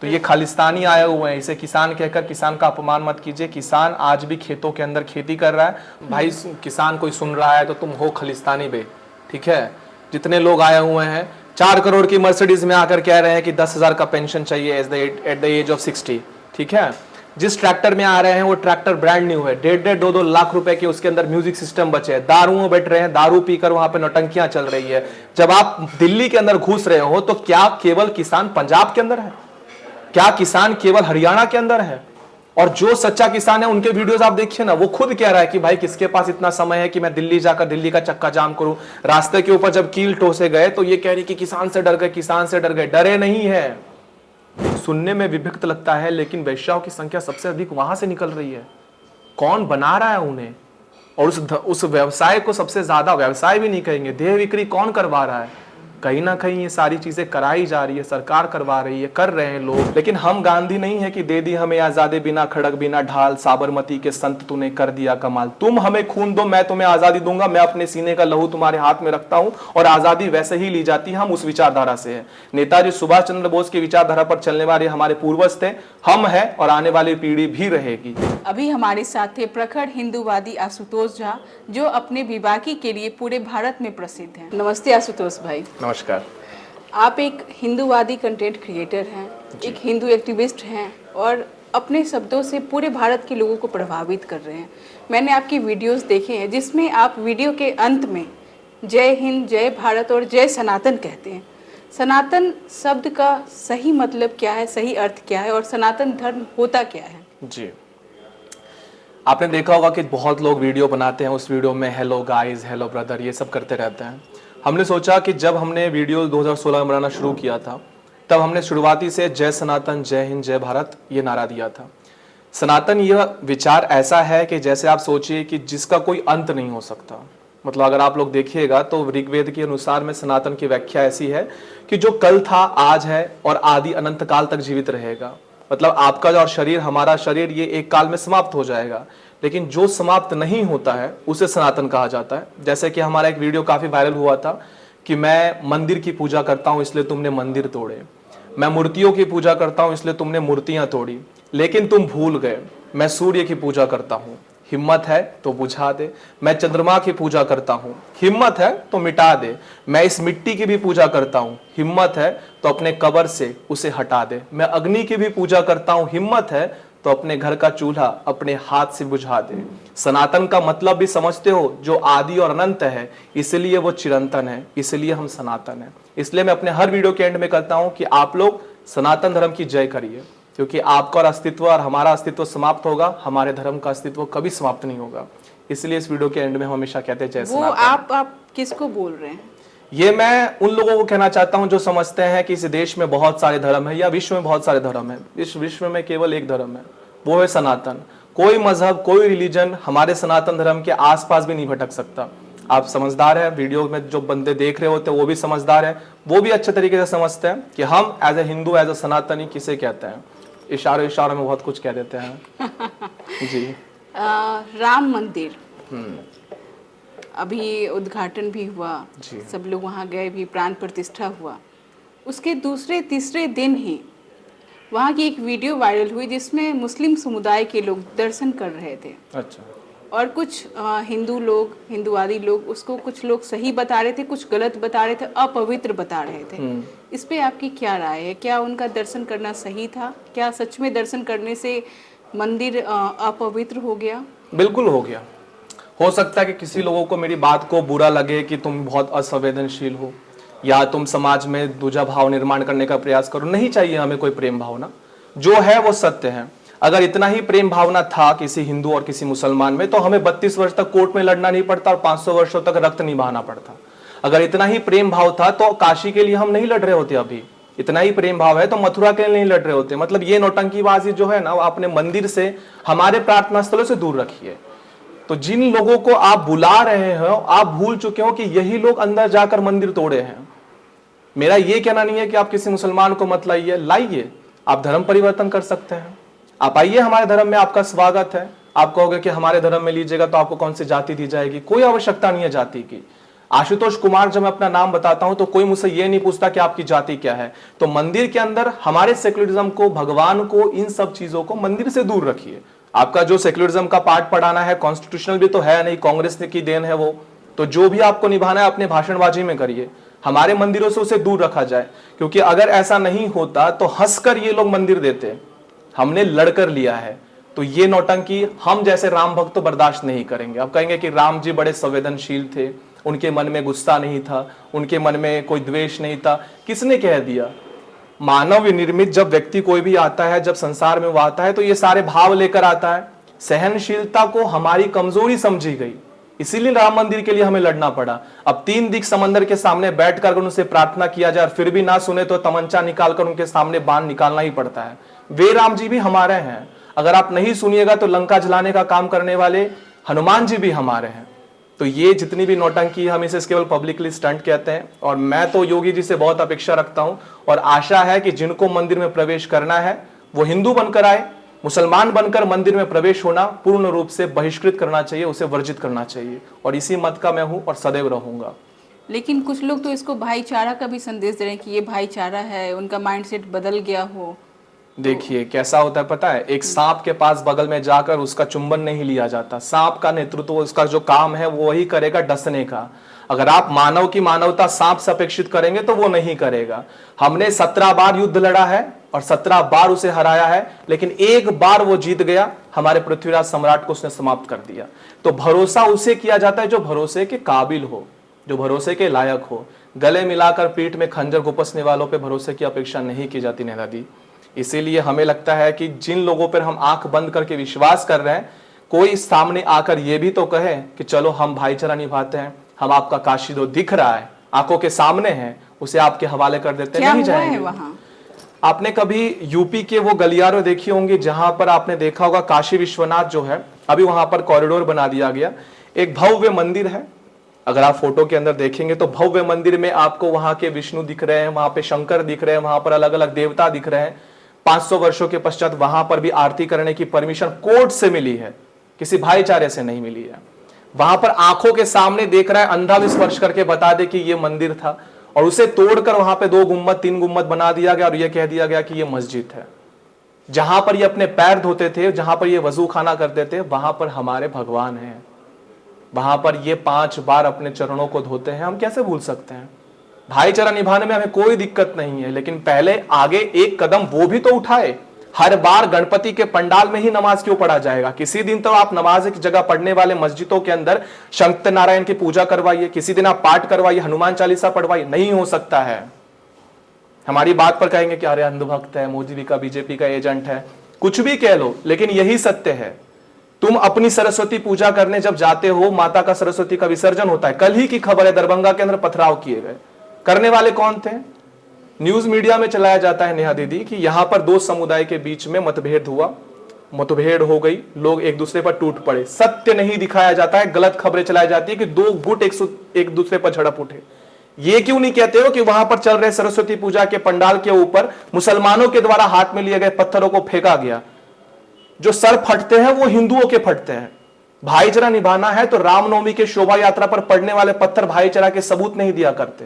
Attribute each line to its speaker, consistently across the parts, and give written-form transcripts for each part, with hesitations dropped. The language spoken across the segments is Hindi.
Speaker 1: तो ये खालिस्तानी आए हुए हैं, इसे किसान कहकर किसान का अपमान मत कीजिए। किसान आज भी खेतों के अंदर खेती कर रहा है। भाई किसान कोई सुन रहा है तो तुम हो खालिस्तानी बे, ठीक है। जितने लोग आए हुए हैं 4 करोड़ की मर्सिडीज में आकर कह रहे हैं कि 10,000 का पेंशन चाहिए एट द एज ऑफ 60, ठीक है। जिस ट्रैक्टर में आ रहे हैं वो ट्रैक्टर ब्रांड न्यू है, 1.5-2 लाख रुपए के उसके अंदर म्यूजिक सिस्टम बचे हैं। दारू में बैठ रहे हैं, दारू पीकर वहां पे नौटंकियां चल रही है। जब आप दिल्ली के अंदर घुस रहे हो तो क्या केवल किसान पंजाब के अंदर है? क्या किसान केवल हरियाणा के अंदर है? और जो सच्चा किसान है उनके वीडियोस आप देखिए ना, वो खुद कह रहा है कि भाई किसके पास इतना समय है कि मैं दिल्ली जाकर दिल्ली का चक्का जाम करूं। रास्ते के ऊपर जब कील ठोसे गए तो ये कह रही कि किसान से डर गए, किसान से डर गए। डरे नहीं है। सुनने में विभक्त लगता है लेकिन वेश्याओं की संख्या सबसे अधिक वहां से निकल रही है। कौन बना रहा है उन्हें? और उस व्यवसाय को सबसे ज्यादा व्यवसाय भी नहीं कहेंगे, देह बिक्री कौन करवा रहा है? कहीं ना कहीं ये सारी चीजें कराई जा रही है, सरकार करवा रही है, कर रहे हैं लोग। लेकिन हम गांधी नहीं है कि दे दी हमें आजादी बिना खड़क बिना ढाल, साबरमती के संत तूने कर दिया कमाल। तुम हमें खून दो मैं तुम्हें आजादी दूंगा, मैं अपने सीने का लहू तुम्हारे हाथ में रखता हूं। और आजादी वैसे ही ली जाती है, हम उस विचारधारा से है। नेताजी सुभाष चंद्र बोस की विचारधारा पर चलने वाले हमारे पूर्वज थे, हम है और आने वाली पीढ़ी भी रहेगी।
Speaker 2: अभी हमारे साथ थे प्रखर हिंदूवादी आशुतोष झा, जो अपने विवाकी के लिए पूरे भारत में प्रसिद्ध हैं। नमस्ते आशुतोष भाई।
Speaker 1: नमस्कार।
Speaker 2: आप एक हिंदूवादी कंटेंट क्रिएटर हैं, एक हिंदू एक्टिविस्ट हैं और अपने शब्दों से पूरे भारत के लोगों को प्रभावित कर रहे हैं। मैंने आपकी वीडियोस देखे हैं जिसमें आप वीडियो के अंत में जय हिंद, जय भारत और जय सनातन कहते हैं। सनातन शब्द का सही मतलब क्या है, सही अर्थ क्या है और सनातन धर्म होता क्या है? जी,
Speaker 1: आपने देखा होगा कि बहुत लोग वीडियो बनाते हैं, उस वीडियो में हेलो गाइस, हेलो ब्रदर, ये सब करते रहते हैं। हमने सोचा कि जब हमने वीडियो 2016 में बनाना शुरू किया था तब हमने शुरुआती से जय सनातन, जय हिंद, जय भारत ये नारा दिया था। सनातन यह विचार ऐसा है कि जैसे आप सोचिए कि जिसका कोई अंत नहीं हो सकता। मतलब अगर आप लोग देखिएगा तो ऋग्वेद के अनुसार में सनातन की व्याख्या ऐसी है कि जो कल था, आज है और आदि अनंत काल तक जीवित रहेगा। मतलब आपका जो शरीर, हमारा शरीर, ये एक काल में समाप्त हो जाएगा, लेकिन जो समाप्त नहीं होता है उसे सनातन कहा जाता है। जैसे कि हमारा एक वीडियो काफी वायरल हुआ था कि मैं मंदिर की पूजा करता हूं इसलिए तुमने मंदिर तोड़े, मैं मूर्तियों की पूजा करता हूं इसलिए तुमने मूर्तियां तोड़ी, लेकिन तुम भूल गए मैं सूर्य की पूजा करता हूं, हिम्मत है तो बुझा दे। मैं चंद्रमा की पूजा करता हूं, हिम्मत है तो मिटा दे। मैं इस मिट्टी की भी पूजा करता हूं, हिम्मत है तो अपने कब्र से उसे हटा दे। मैं अग्नि की भी पूजा करता हूं, हिम्मत है तो अपने घर का चूल्हा अपने हाथ से बुझा दे। सनातन का मतलब भी समझते हो, जो आदि और अनंत है, इसलिए वो चिरंतन है, इसलिए हम सनातन है। इसलिए मैं अपने हर वीडियो के एंड में कहता हूं कि आप लोग सनातन धर्म की जय करिए, क्योंकि आपका अस्तित्व और हमारा अस्तित्व समाप्त होगा, हमारे धर्म का अस्तित्व कभी समाप्त नहीं होगा। इसलिए इस वीडियो के एंड में हम हमेशा कहते हैं जय सनातन।
Speaker 2: आप किसको बोल रहे हैं?
Speaker 1: ये मैं उन लोगों को कहना चाहता हूं जो समझते हैं कि इस देश में बहुत सारे धर्म है या विश्व में बहुत सारे धर्म है। इस विश्व में केवल एक धर्म है, वो है सनातन। कोई मजहब, कोई रिलीजन हमारे सनातन धर्म के आसपास भी नहीं भटक सकता। आप समझदार है, वीडियो में जो बंदे देख रहे होते हैं वो भी समझदार है, वो भी अच्छे तरीके से समझते हैं कि हम as a Hindu, as a Sanatani किसे कहते हैं। इशारों में बहुत कुछ कह देते हैं। जी।
Speaker 2: राम मंदिर अभी उद्घाटन भी हुआ, सब लोग वहाँ गए भी, प्राण प्रतिष्ठा हुआ। उसके दूसरे तीसरे दिन ही वहाँ की एक वीडियो वायरल हुई जिसमें मुस्लिम समुदाय के लोग दर्शन कर रहे थे।
Speaker 1: अच्छा।
Speaker 2: और कुछ हिंदू लोग, हिंदूवादी लोग उसको, कुछ लोग सही बता रहे थे, कुछ गलत बता रहे थे, अपवित्र बता रहे थे। इस पे आपकी क्या राय है? क्या उनका दर्शन करना सही था? क्या सच में दर्शन करने से मंदिर अपवित्र हो गया?
Speaker 1: बिल्कुल हो गया। हो सकता है कि किसी लोगों को मेरी बात को बुरा लगे कि तुम बहुत असंवेदनशील हो या तुम समाज में दूजा भाव निर्माण करने का प्रयास करो। नहीं चाहिए हमें कोई प्रेम भावना, जो है वो सत्य है। अगर इतना ही प्रेम भावना था किसी हिंदू और किसी मुसलमान में तो हमें 32 वर्ष तक कोर्ट में लड़ना नहीं पड़ता और 500 वर्षों तक रक्त नहीं बहाना पड़ता। अगर इतना ही प्रेम भाव था तो काशी के लिए हम नहीं लड़ रहे होते। अभी इतना ही प्रेम भाव है तो मथुरा के लिए नहीं लड़ रहे होते। मतलब ये नौटंकीबाजी जो है ना, वो अपने मंदिर से, हमारे प्रार्थना स्थलों से दूर रखिए। तो जिन लोगों को आप बुला रहे हो, आप भूल चुके हो कि यही लोग अंदर जाकर मंदिर तोड़े हैं। मेरा ये कहना नहीं है कि आप किसी मुसलमान को मत लाइए, लाइए, आप धर्म परिवर्तन कर सकते हैं। आप आइए हमारे धर्म में, आपका स्वागत है। आप कहोगे कि हमारे धर्म में लीजिएगा तो आपको कौन सी जाति दी जाएगी? कोई आवश्यकता नहीं है जाति की। आशुतोष कुमार जब मैं अपना नाम बताता हूं तो कोई मुझसे ये नहीं पूछता कि आपकी जाति क्या है। तो मंदिर के अंदर हमारे सेक्युलरिज्म को, भगवान को, इन सब चीजों को मंदिर से दूर रखिए। आपका जो सेक्युलरिज्म का पाठ पढ़ाना है, कॉन्स्टिट्यूशनल भी तो है नहीं, कांग्रेस की देन है वो, तो जो भी आपको निभाना है अपने भाषणबाजी में करिए, हमारे मंदिरों से उसे दूर रखा जाए। क्योंकि अगर ऐसा नहीं होता तो हंसकर ये लोग मंदिर देते, हमने लड़कर लिया है। तो ये नौटंकी हम जैसे राम भक्त तो बर्दाश्त नहीं करेंगे। अब कहेंगे कि राम जी बड़े संवेदनशील थे, उनके मन में गुस्सा नहीं था, उनके मन में कोई द्वेष नहीं था। किसने कह दिया? मानव निर्मित जब व्यक्ति कोई भी आता है, जब संसार में वो आता है तो ये सारे भाव लेकर आता है। सहनशीलता को हमारी कमजोरी समझी गई, इसीलिए राम मंदिर के लिए हमें लड़ना पड़ा। अब 3 दिक समंदर के सामने बैठकर अगर उनसे प्रार्थना किया जाए और फिर भी ना सुने तो तमंचा निकालकर उनके सामने बाण निकालना ही पड़ता है। वे राम जी भी हमारे हैं। अगर आप नहीं सुनिएगा तो लंका जलाने का काम करने वाले हनुमान जी भी हमारे हैं। तो ये जितनी भी नौटंकी, हम इसे केवल पब्लिकली स्टंट कहते हैं। और मैं तो योगी जी से बहुत अपेक्षा रखता हूं और आशा है कि जिनको मंदिर में प्रवेश करना है वो हिंदू बनकर आए, मुसलमान बनकर मंदिर में प्रवेश होना पूर्ण रूप से बहिष्कृत करना चाहिए, उसे वर्जित करना चाहिए। और इसी मत का मैं हूं और सदैव रहूंगा।
Speaker 2: लेकिन कुछ लोग तो इसको भाईचारा का भी संदेश दे रहे हैं कि ये भाईचारा है, उनका माइंडसेट बदल गया हो।
Speaker 1: देखिए कैसा होता है पता है, एक सांप के पास बगल में जाकर उसका चुंबन नहीं लिया जाता। सांप का नेतृत्व, उसका जो काम है वो वही करेगा, डसने का। अगर आप मानव की मानवता सांप से अपेक्षित करेंगे तो वो नहीं करेगा। हमने 17 बार युद्ध लड़ा है और 17 बार उसे हराया है, लेकिन एक बार वो जीत गया, हमारे पृथ्वीराज सम्राट को उसने समाप्त कर दिया। तो भरोसा उसे किया जाता है जो भरोसे के काबिल हो, जो भरोसे के लायक हो। गले मिलाकर पीठ में खंजर घुपसने वालों पे भरोसे की अपेक्षा नहीं की जाती नेहा दी। इसीलिए हमें लगता है कि जिन लोगों पर हम आंख बंद करके विश्वास कर रहे हैं, कोई सामने आकर ये भी तो कहे कि चलो हम भाईचारा निभाते हैं, हम आपका काशी दो दिख रहा है, आंखों के सामने है, उसे आपके हवाले कर देते हैं, नहीं जाएंगे।
Speaker 2: वहां
Speaker 1: आपने कभी यूपी के वो गलियारे देखी होंगी जहां पर आपने देखा होगा काशी विश्वनाथ जो है, अभी वहां पर कॉरिडोर बना दिया गया, एक भव्य मंदिर है। अगर आप फोटो के अंदर देखेंगे तो भव्य मंदिर में आपको वहां के विष्णु दिख रहे हैं, वहां पे शंकर दिख रहे हैं, वहां पर अलग अलग देवता दिख रहे हैं। 500 वर्षों के पश्चात वहां पर भी आरती करने की परमिशन कोर्ट से मिली है, किसी भाईचारे से नहीं मिली है। वहां पर आंखों के सामने देख रहा है, अंधा भी स्पर्श करके बता दे कि यह मंदिर था, और उसे तोड़कर वहां पे 2 गुम्मद 3 गुम्मद बना दिया गया और यह कह दिया गया कि यह मस्जिद है। जहां पर ये अपने पैर धोते थे, जहां पर ये वजू खाना करते थे, वहां पर हमारे भगवान हैं। वहां पर ये 5 बार अपने चरणों को धोते हैं, हम कैसे भूल सकते हैं। भाईचारा निभाने में हमें कोई दिक्कत नहीं है, लेकिन पहले आगे एक कदम वो भी तो उठाए। हर बार गणपति के पंडाल में ही नमाज क्यों पढ़ा जाएगा? किसी दिन तो आप नमाज की जगह पढ़ने वाले मस्जिदों के अंदर सत्यनारायण की पूजा करवाइए, किसी दिन आप पाठ करवाइए, हनुमान चालीसा पढ़वाइए। नहीं हो सकता है। हमारी बात पर कहेंगे कि अरे अंधभक्त है, मोदी जी का, बीजेपी का एजेंट है, कुछ भी कह लो, लेकिन यही सत्य है। तुम अपनी सरस्वती पूजा करने जब जाते हो, माता का सरस्वती का विसर्जन होता है। कल ही की खबर है, दरभंगा के अंदर पथराव किए गए। करने वाले कौन थे? न्यूज मीडिया में चलाया जाता है नेहा दीदी कि यहां पर 2 समुदाय के बीच में मतभेद हुआ, मतभेद हो गई, लोग एक दूसरे पर टूट पड़े। सत्य नहीं दिखाया जाता है, गलत खबरें चलाई जाती है कि 2 गुट एक दूसरे पर झड़प उठे। ये क्यों नहीं कहते हो कि वहां पर चल रहे सरस्वती पूजा के पंडाल के ऊपर मुसलमानों के द्वारा हाथ में लिए गए पत्थरों को फेंका गया? जो सर फटते हैं वो हिंदुओं के फटते हैं। भाईचारा निभाना है तो रामनवमी के शोभा यात्रा पर पड़ने वाले पत्थर भाईचारा के सबूत नहीं दिया करते,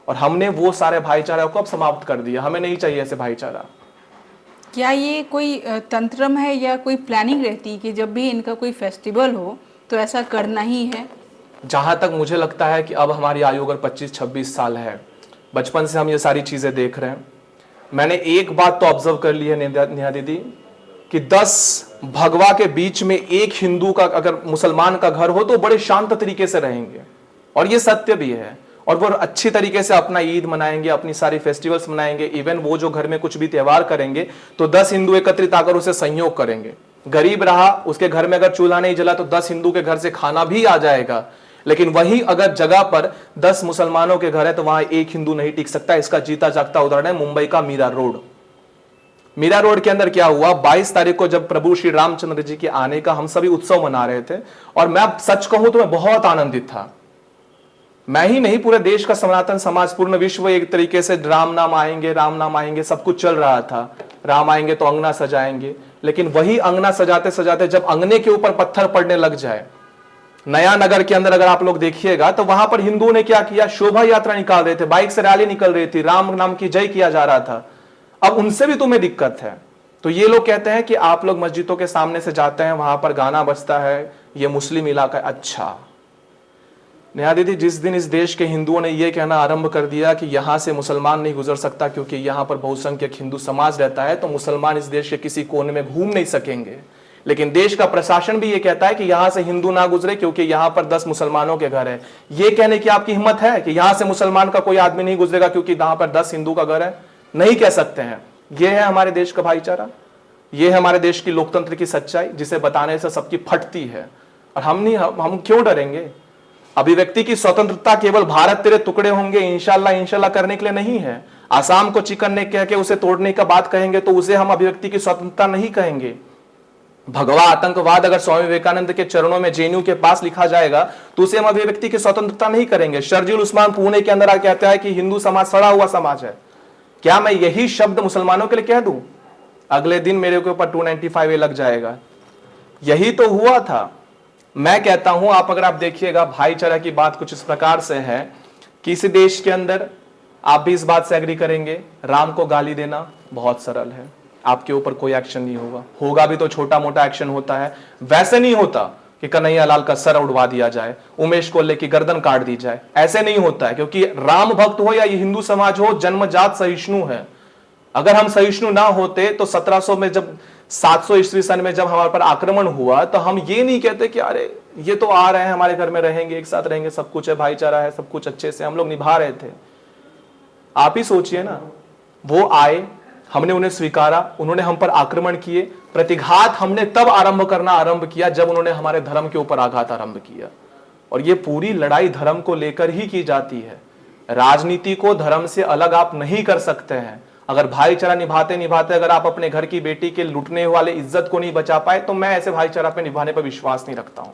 Speaker 1: और हमने वो सारे भाईचारा को अब समाप्त कर दिया। हमें नहीं चाहिए ऐसे भाईचारा।
Speaker 2: क्या ये कोई तंत्रम है या कोई प्लानिंग रहती है कि जब भी इनका कोई फेस्टिवल हो तो ऐसा करना ही है?
Speaker 1: जहां तक मुझे लगता है कि अब हमारी आयु अगर 25-26 साल है, बचपन से हम ये सारी चीजें देख रहे हैं। मैंने एक बात तो ऑब्जर्व कर ली है नेहा दीदी कि 10 भगवा के बीच में एक हिंदू का, अगर मुसलमान का घर हो तो बड़े शांत तरीके से रहेंगे, और ये सत्य भी है। और वो अच्छी तरीके से अपना ईद मनाएंगे, अपनी सारी फेस्टिवल्स मनाएंगे। इवन वो जो घर में कुछ भी त्योहार करेंगे तो 10 हिंदू एकत्रित आकर उसे सहयोग करेंगे। गरीब रहा, उसके घर में अगर चूल्हा नहीं जला तो 10 हिंदू के घर से खाना भी आ जाएगा। लेकिन वही अगर जगह पर 10 मुसलमानों के घर है तो वहां एक हिंदू नहीं टिक सकता। इसका जीता जागता उदाहरण है मुंबई का मीरा रोड। मीरा रोड के अंदर क्या हुआ, 22 तारीख को जब प्रभु श्री रामचंद्र जी के आने का हम सभी उत्सव मना रहे थे, और मैं सच कहूं तो मैं बहुत आनंदित था। मैं ही नहीं, पूरे देश का सनातन समाज, पूर्ण विश्व एक तरीके से राम नाम आएंगे सब कुछ चल रहा था। राम आएंगे तो अंगना सजाएंगे, लेकिन वही अंगना सजाते सजाते जब अंगने के ऊपर पत्थर पड़ने लग जाए नया नगर के अंदर अगर आप लोग देखिएगा तो वहां पर हिंदुओं ने क्या किया, शोभा यात्रा निकाल रहे थे, बाइक से रैली निकल रही थी, राम नाम की जय किया जा रहा था। अब उनसे भी तुम्हें दिक्कत है। तो ये लोग कहते हैं कि आप लोग मस्जिदों के सामने से जाते हैं, वहां पर गाना बजता है, ये मुस्लिम इलाका है। अच्छा नेहा दीदी, जिस दिन इस देश के हिंदुओं ने यह कहना आरंभ कर दिया कि यहां से मुसलमान नहीं गुजर सकता क्योंकि यहां पर बहुसंख्यक हिंदू समाज रहता है, तो मुसलमान इस देश के किसी कोने में घूम नहीं सकेंगे। लेकिन देश का प्रशासन भी ये कहता है कि यहां से हिंदू ना गुजरे क्योंकि यहां पर 10 मुसलमानों के घर है। ये कहने की आपकी हिम्मत है कि यहां से मुसलमान का कोई आदमी नहीं गुजरेगा क्योंकि यहां पर 10 हिंदू का घर है? नहीं कह सकते हैं। यह है हमारे देश का भाईचारा, यह है हमारे देश की लोकतंत्र की सच्चाई, जिसे बताने से सबकी फटती है। और हम क्यों डरेंगे? अभिव्यक्ति की स्वतंत्रता केवल भारत तेरे टुकड़े होंगे इंशाल्लाह इंशाल्लाह करने के लिए नहीं है। आसाम को चिकन ने कह के उसे तोड़ने का बात कहेंगे तो उसे हम अभिव्यक्ति की स्वतंत्रता नहीं कहेंगे। भगवा आतंकवाद अगर स्वामी विवेकानंद के चरणों में जेएनयू के पास लिखा जाएगा तो उसे हम अभिव्यक्ति की स्वतंत्रता नहीं करेंगे। शर्जील उस्मान पुणे के अंदर आकर कहता है कि हिंदू समाज सड़ा हुआ समाज है। क्या मैं यही शब्द मुसलमानों के लिए कह दूं? अगले दिन मेरे के ऊपर 295A लग जाएगा। यही तो हुआ था। मैं कहता हूं, अगर आप देखिएगा, भाईचारा की बात कुछ इस प्रकार से है कि इस देश के अंदर आप भी इस बात से एग्री करेंगे, राम को गाली देना बहुत सरल है, आपके ऊपर कोई एक्शन नहीं होगा, होगा भी तो छोटा मोटा एक्शन होता है। वैसे नहीं होता कि कन्हैया लाल का सर उड़वा दिया जाए, उमेश कोल्ले की गर्दन काट दी जाए, ऐसे नहीं होता है। क्योंकि राम भक्त हो या ये हिंदू समाज हो, जन्मजात सहिष्णु है। अगर हम सहिष्णु ना होते तो 1700 में जब 700 ईस्वी सन में जब हमारे पर आक्रमण हुआ तो हम ये नहीं कहते कि अरे ये तो आ रहे हैं हमारे घर में रहेंगे, एक साथ रहेंगे, सब कुछ है, भाईचारा है, सब कुछ अच्छे से हम लोग निभा रहे थे। आप ही सोचिए ना, वो आए, हमने उन्हें स्वीकारा, उन्होंने हम पर आक्रमण किए, प्रतिघात हमने तब आरंभ किया जब उन्होंने हमारे धर्म के ऊपर आघात आरंभ किया। और ये पूरी लड़ाई धर्म को लेकर ही की जाती है। राजनीति को धर्म से अलग आप नहीं कर सकते हैं। अगर भाईचारा निभाते निभाते अगर आप अपने घर की बेटी के लूटने वाले इज्जत को नहीं बचा पाए तो मैं ऐसे भाईचारा पे निभाने पर विश्वास नहीं रखता हूं।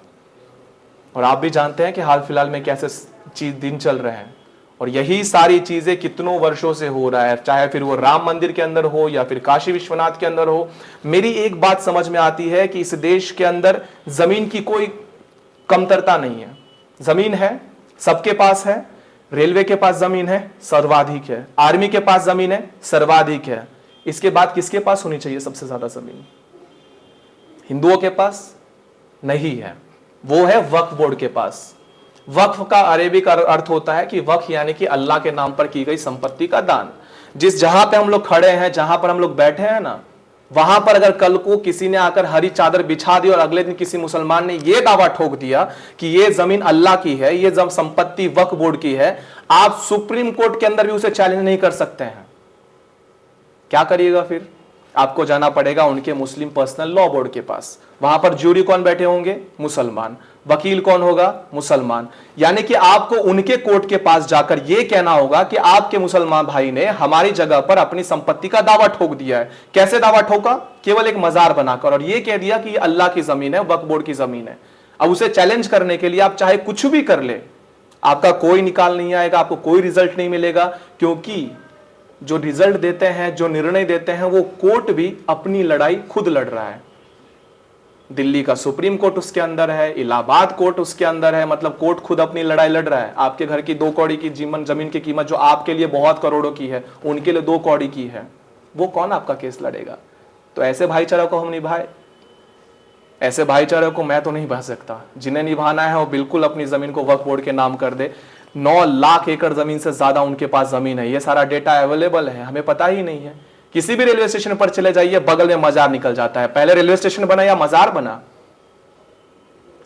Speaker 1: और आप भी जानते हैं कि हाल फिलहाल में कैसे दिन चल रहे हैं, और यही सारी चीजें कितनों वर्षों से हो रहा है, चाहे फिर वो राम मंदिर के अंदर हो या फिर काशी विश्वनाथ के अंदर हो। मेरी एक बात समझ में आती है कि इस देश के अंदर जमीन की कोई कमतरता नहीं है। जमीन है, सबके पास है। रेलवे के पास जमीन है, सर्वाधिक है। आर्मी के पास जमीन है, सर्वाधिक है। इसके बाद किसके पास होनी चाहिए सबसे ज्यादा जमीन? हिंदुओं के पास नहीं है, वो है वक्फ बोर्ड के पास। वक्फ का अरेबिक अर्थ होता है कि वक्फ यानी कि अल्लाह के नाम पर की गई संपत्ति का दान। जहां पे हम लोग खड़े हैं, जहां पर हम लोग बैठे हैं ना, वहां पर अगर कल को किसी ने आकर हरी चादर बिछा दी और अगले दिन किसी मुसलमान ने यह दावा ठोक दिया कि यह जमीन अल्लाह की है, यह संपत्ति वक्फ बोर्ड की है, आप सुप्रीम कोर्ट के अंदर भी उसे चैलेंज नहीं कर सकते हैं। क्या करिएगा फिर? आपको जाना पड़ेगा उनके मुस्लिम पर्सनल लॉ बोर्ड के पास। वहां पर ज्यूरी कौन बैठे होंगे? मुसलमान। वकील कौन होगा? मुसलमान। यानी कि आपको उनके कोर्ट के पास जाकर यह कहना होगा कि आपके मुसलमान भाई ने हमारी जगह पर अपनी संपत्ति का दावा ठोक दिया है। कैसे दावा ठोका? केवल एक मजार बनाकर, और यह कह दिया कि यह अल्लाह की जमीन है, वक्फ बोर्ड की जमीन है। अब उसे चैलेंज करने के लिए आप चाहे कुछ भी कर ले, आपका कोई निकाल नहीं आएगा, आपको कोई रिजल्ट नहीं मिलेगा। क्योंकि जो रिजल्ट देते हैं, जो निर्णय देते हैं, वो कोर्ट भी अपनी लड़ाई खुद लड़ रहा है। दिल्ली का सुप्रीम कोर्ट उसके अंदर है, इलाहाबाद कोर्ट उसके अंदर है, मतलब कोर्ट खुद अपनी लड़ाई लड़ रहा है। आपके घर की 2 कौड़ी की जमीन की कीमत जो आपके लिए बहुत करोड़ों की है, उनके लिए 2 कौड़ी की है। वो कौन आपका केस लड़ेगा? तो ऐसे भाईचारा को हम निभाए? ऐसे भाईचारे को मैं तो नहीं बह सकता। जिन्हें निभाना है वो बिल्कुल अपनी जमीन को वक्फ बोर्ड के नाम कर दे। 9 लाख एकड़ जमीन से ज्यादा उनके पास जमीन है, ये सारा डेटा अवेलेबल है, हमें पता ही नहीं है। किसी भी रेलवे स्टेशन पर चले जाइए, बगल में मजार निकल जाता है। पहले रेलवे स्टेशन बना या मजार बना?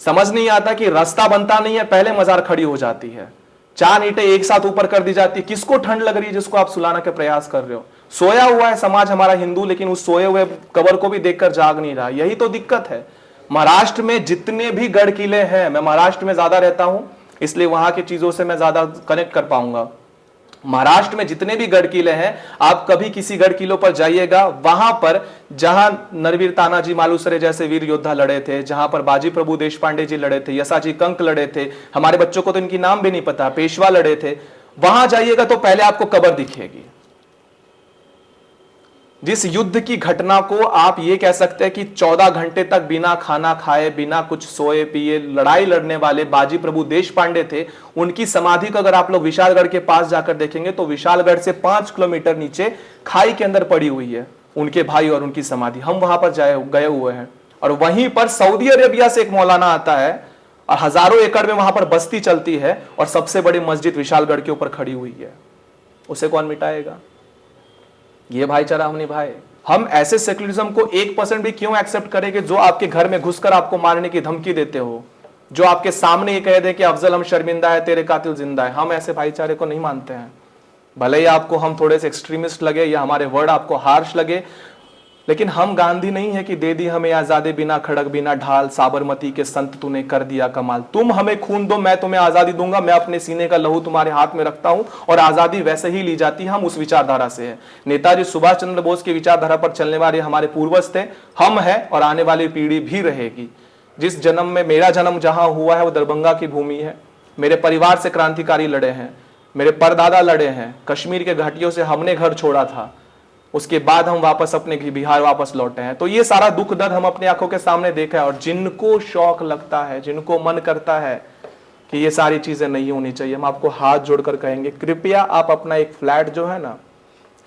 Speaker 1: समझ नहीं आता कि रास्ता बनता नहीं है, पहले मजार खड़ी हो जाती है। 4 ईंटें एक साथ ऊपर कर दी जाती है। किसको ठंड लग रही है जिसको आप सुलाने के प्रयास कर रहे हो? सोया हुआ है समाज हमारा हिंदू, लेकिन उस सोए हुए कबर को भी देखकर जाग नहीं रहा। यही तो दिक्कत है। महाराष्ट्र में जितने भी गढ़ किले हैं, मैं महाराष्ट्र में ज्यादा रहता हूं इसलिए वहां की चीजों से मैं ज्यादा कनेक्ट कर पाऊंगा। महाराष्ट्र में जितने भी गढ़ किले हैं, आप कभी किसी गढ़ किलों पर जाइएगा, वहां पर जहां नरवीर तानाजी मालुसरे जैसे वीर योद्धा लड़े थे, जहां पर बाजी प्रभु देशपांडे जी लड़े थे, यसाजी कंक लड़े थे, हमारे बच्चों को तो इनकी नाम भी नहीं पता, पेशवा लड़े थे, वहां जाइएगा तो पहले आपको कब्र दिखेगी। जिस युद्ध की घटना को आप ये कह सकते हैं कि 14 घंटे तक बिना खाना खाए, बिना कुछ सोए पिए लड़ाई लड़ने वाले बाजी प्रभु देश पांडे थे, उनकी समाधि को अगर आप लोग विशालगढ़ के पास जाकर देखेंगे तो विशालगढ़ से 5 किलोमीटर नीचे खाई के अंदर पड़ी हुई है उनके भाई और उनकी समाधि। हम वहां पर गए हुए हैं और वहीं पर सऊदी अरेबिया से एक मौलाना आता है और हजारों एकड़ में वहां पर बस्ती चलती है और सबसे बड़ी मस्जिद विशालगढ़ के ऊपर खड़ी हुई है। उसे कौन मिटाएगा? ये भाईचारा हम निभाए। हम ऐसे सेक्युलरिज्म को 1% भी क्यों एक्सेप्ट करेंगे जो आपके घर में घुसकर आपको मारने की धमकी देते हो, जो आपके सामने ये कह दे कि अफजल हम शर्मिंदा है, तेरे कातिल जिंदा है। हम ऐसे भाईचारे को नहीं मानते हैं। भले ही आपको हम थोड़े से एक्सट्रीमिस्ट लगे या हमारे वर्ड आपको हार्श लगे, लेकिन हम गांधी नहीं है कि दे दी हमें आजादी बिना खड़क बिना ढाल, साबरमती के संत तूने कर दिया कमाल। तुम हमें खून दो, मैं तुम्हें आजादी दूंगा। मैं अपने सीने का लहू तुम्हारे हाथ में रखता हूं और आजादी वैसे ही ली जाती है। हम उस विचारधारा से है। नेताजी सुभाष चंद्र बोस की विचारधारा पर चलने वाले हमारे पूर्वज थे, हम है और आने वाली पीढ़ी भी रहेगी। जिस जन्म में मेरा जन्म जहां हुआ है वो दरभंगा की भूमि है। मेरे परिवार से क्रांतिकारी लड़े हैं, मेरे परदादा लड़े हैं। कश्मीर के घाटियों से हमने घर छोड़ा था, उसके बाद हम वापस अपने बिहार वापस लौटे हैं। तो ये सारा दुख दर्द हम अपनी आंखों के सामने देखा है। और जिनको शौक लगता है, जिनको मन करता है कि ये सारी चीजें नहीं होनी चाहिए, हम आपको हाथ जोड़कर कहेंगे कृपया आप अपना एक फ्लैट जो है ना,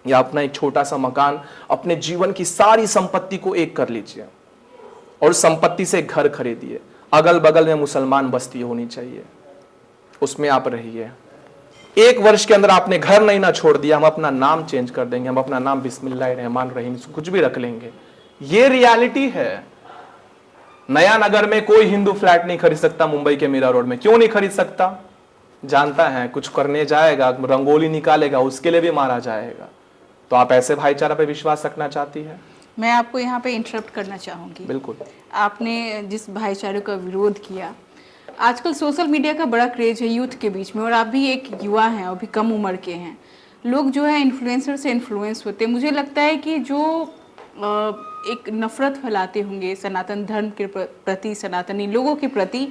Speaker 1: या अपना एक छोटा सा मकान, अपने जीवन की सारी संपत्ति को एक कर लीजिए और संपत्ति से घर खरीदिए। अगल बगल में मुसलमान बस्ती होनी चाहिए, उसमें आप रहिए। 1 वर्ष के अंदर आपने घर नहीं ना छोड़ दिया, हम अपना नाम चेंज कर देंगे। हम अपना नाम बिस्मिल्लाह रहमान रहीम कुछ भी रख लेंगे। ये रियलिटी है। नया नगर में कोई हिंदू फ्लैट नहीं खरीद सकता मुंबई के मीरा रोड में। क्यों नहीं खरीद सकता? जानता है कुछ करने जाएगा, रंगोली निकालेगा, उसके लिए भी मारा जाएगा। तो आप ऐसे भाईचारा पे विश्वास रखना चाहती है?
Speaker 2: मैं आपको यहाँ पे इंटरप्ट करना चाहूंगी।
Speaker 1: बिल्कुल।
Speaker 2: आपने जिस भाईचारे का विरोध किया, आजकल सोशल मीडिया का बड़ा क्रेज है यूथ के बीच में, और आप भी एक युवा हैं, अभी कम उम्र के हैं। लोग जो है इन्फ्लुएंसर से इन्फ्लुएंस होते हैं। मुझे लगता है कि जो एक नफरत फैलाते होंगे सनातन धर्म के प्रति, सनातनी लोगों के प्रति,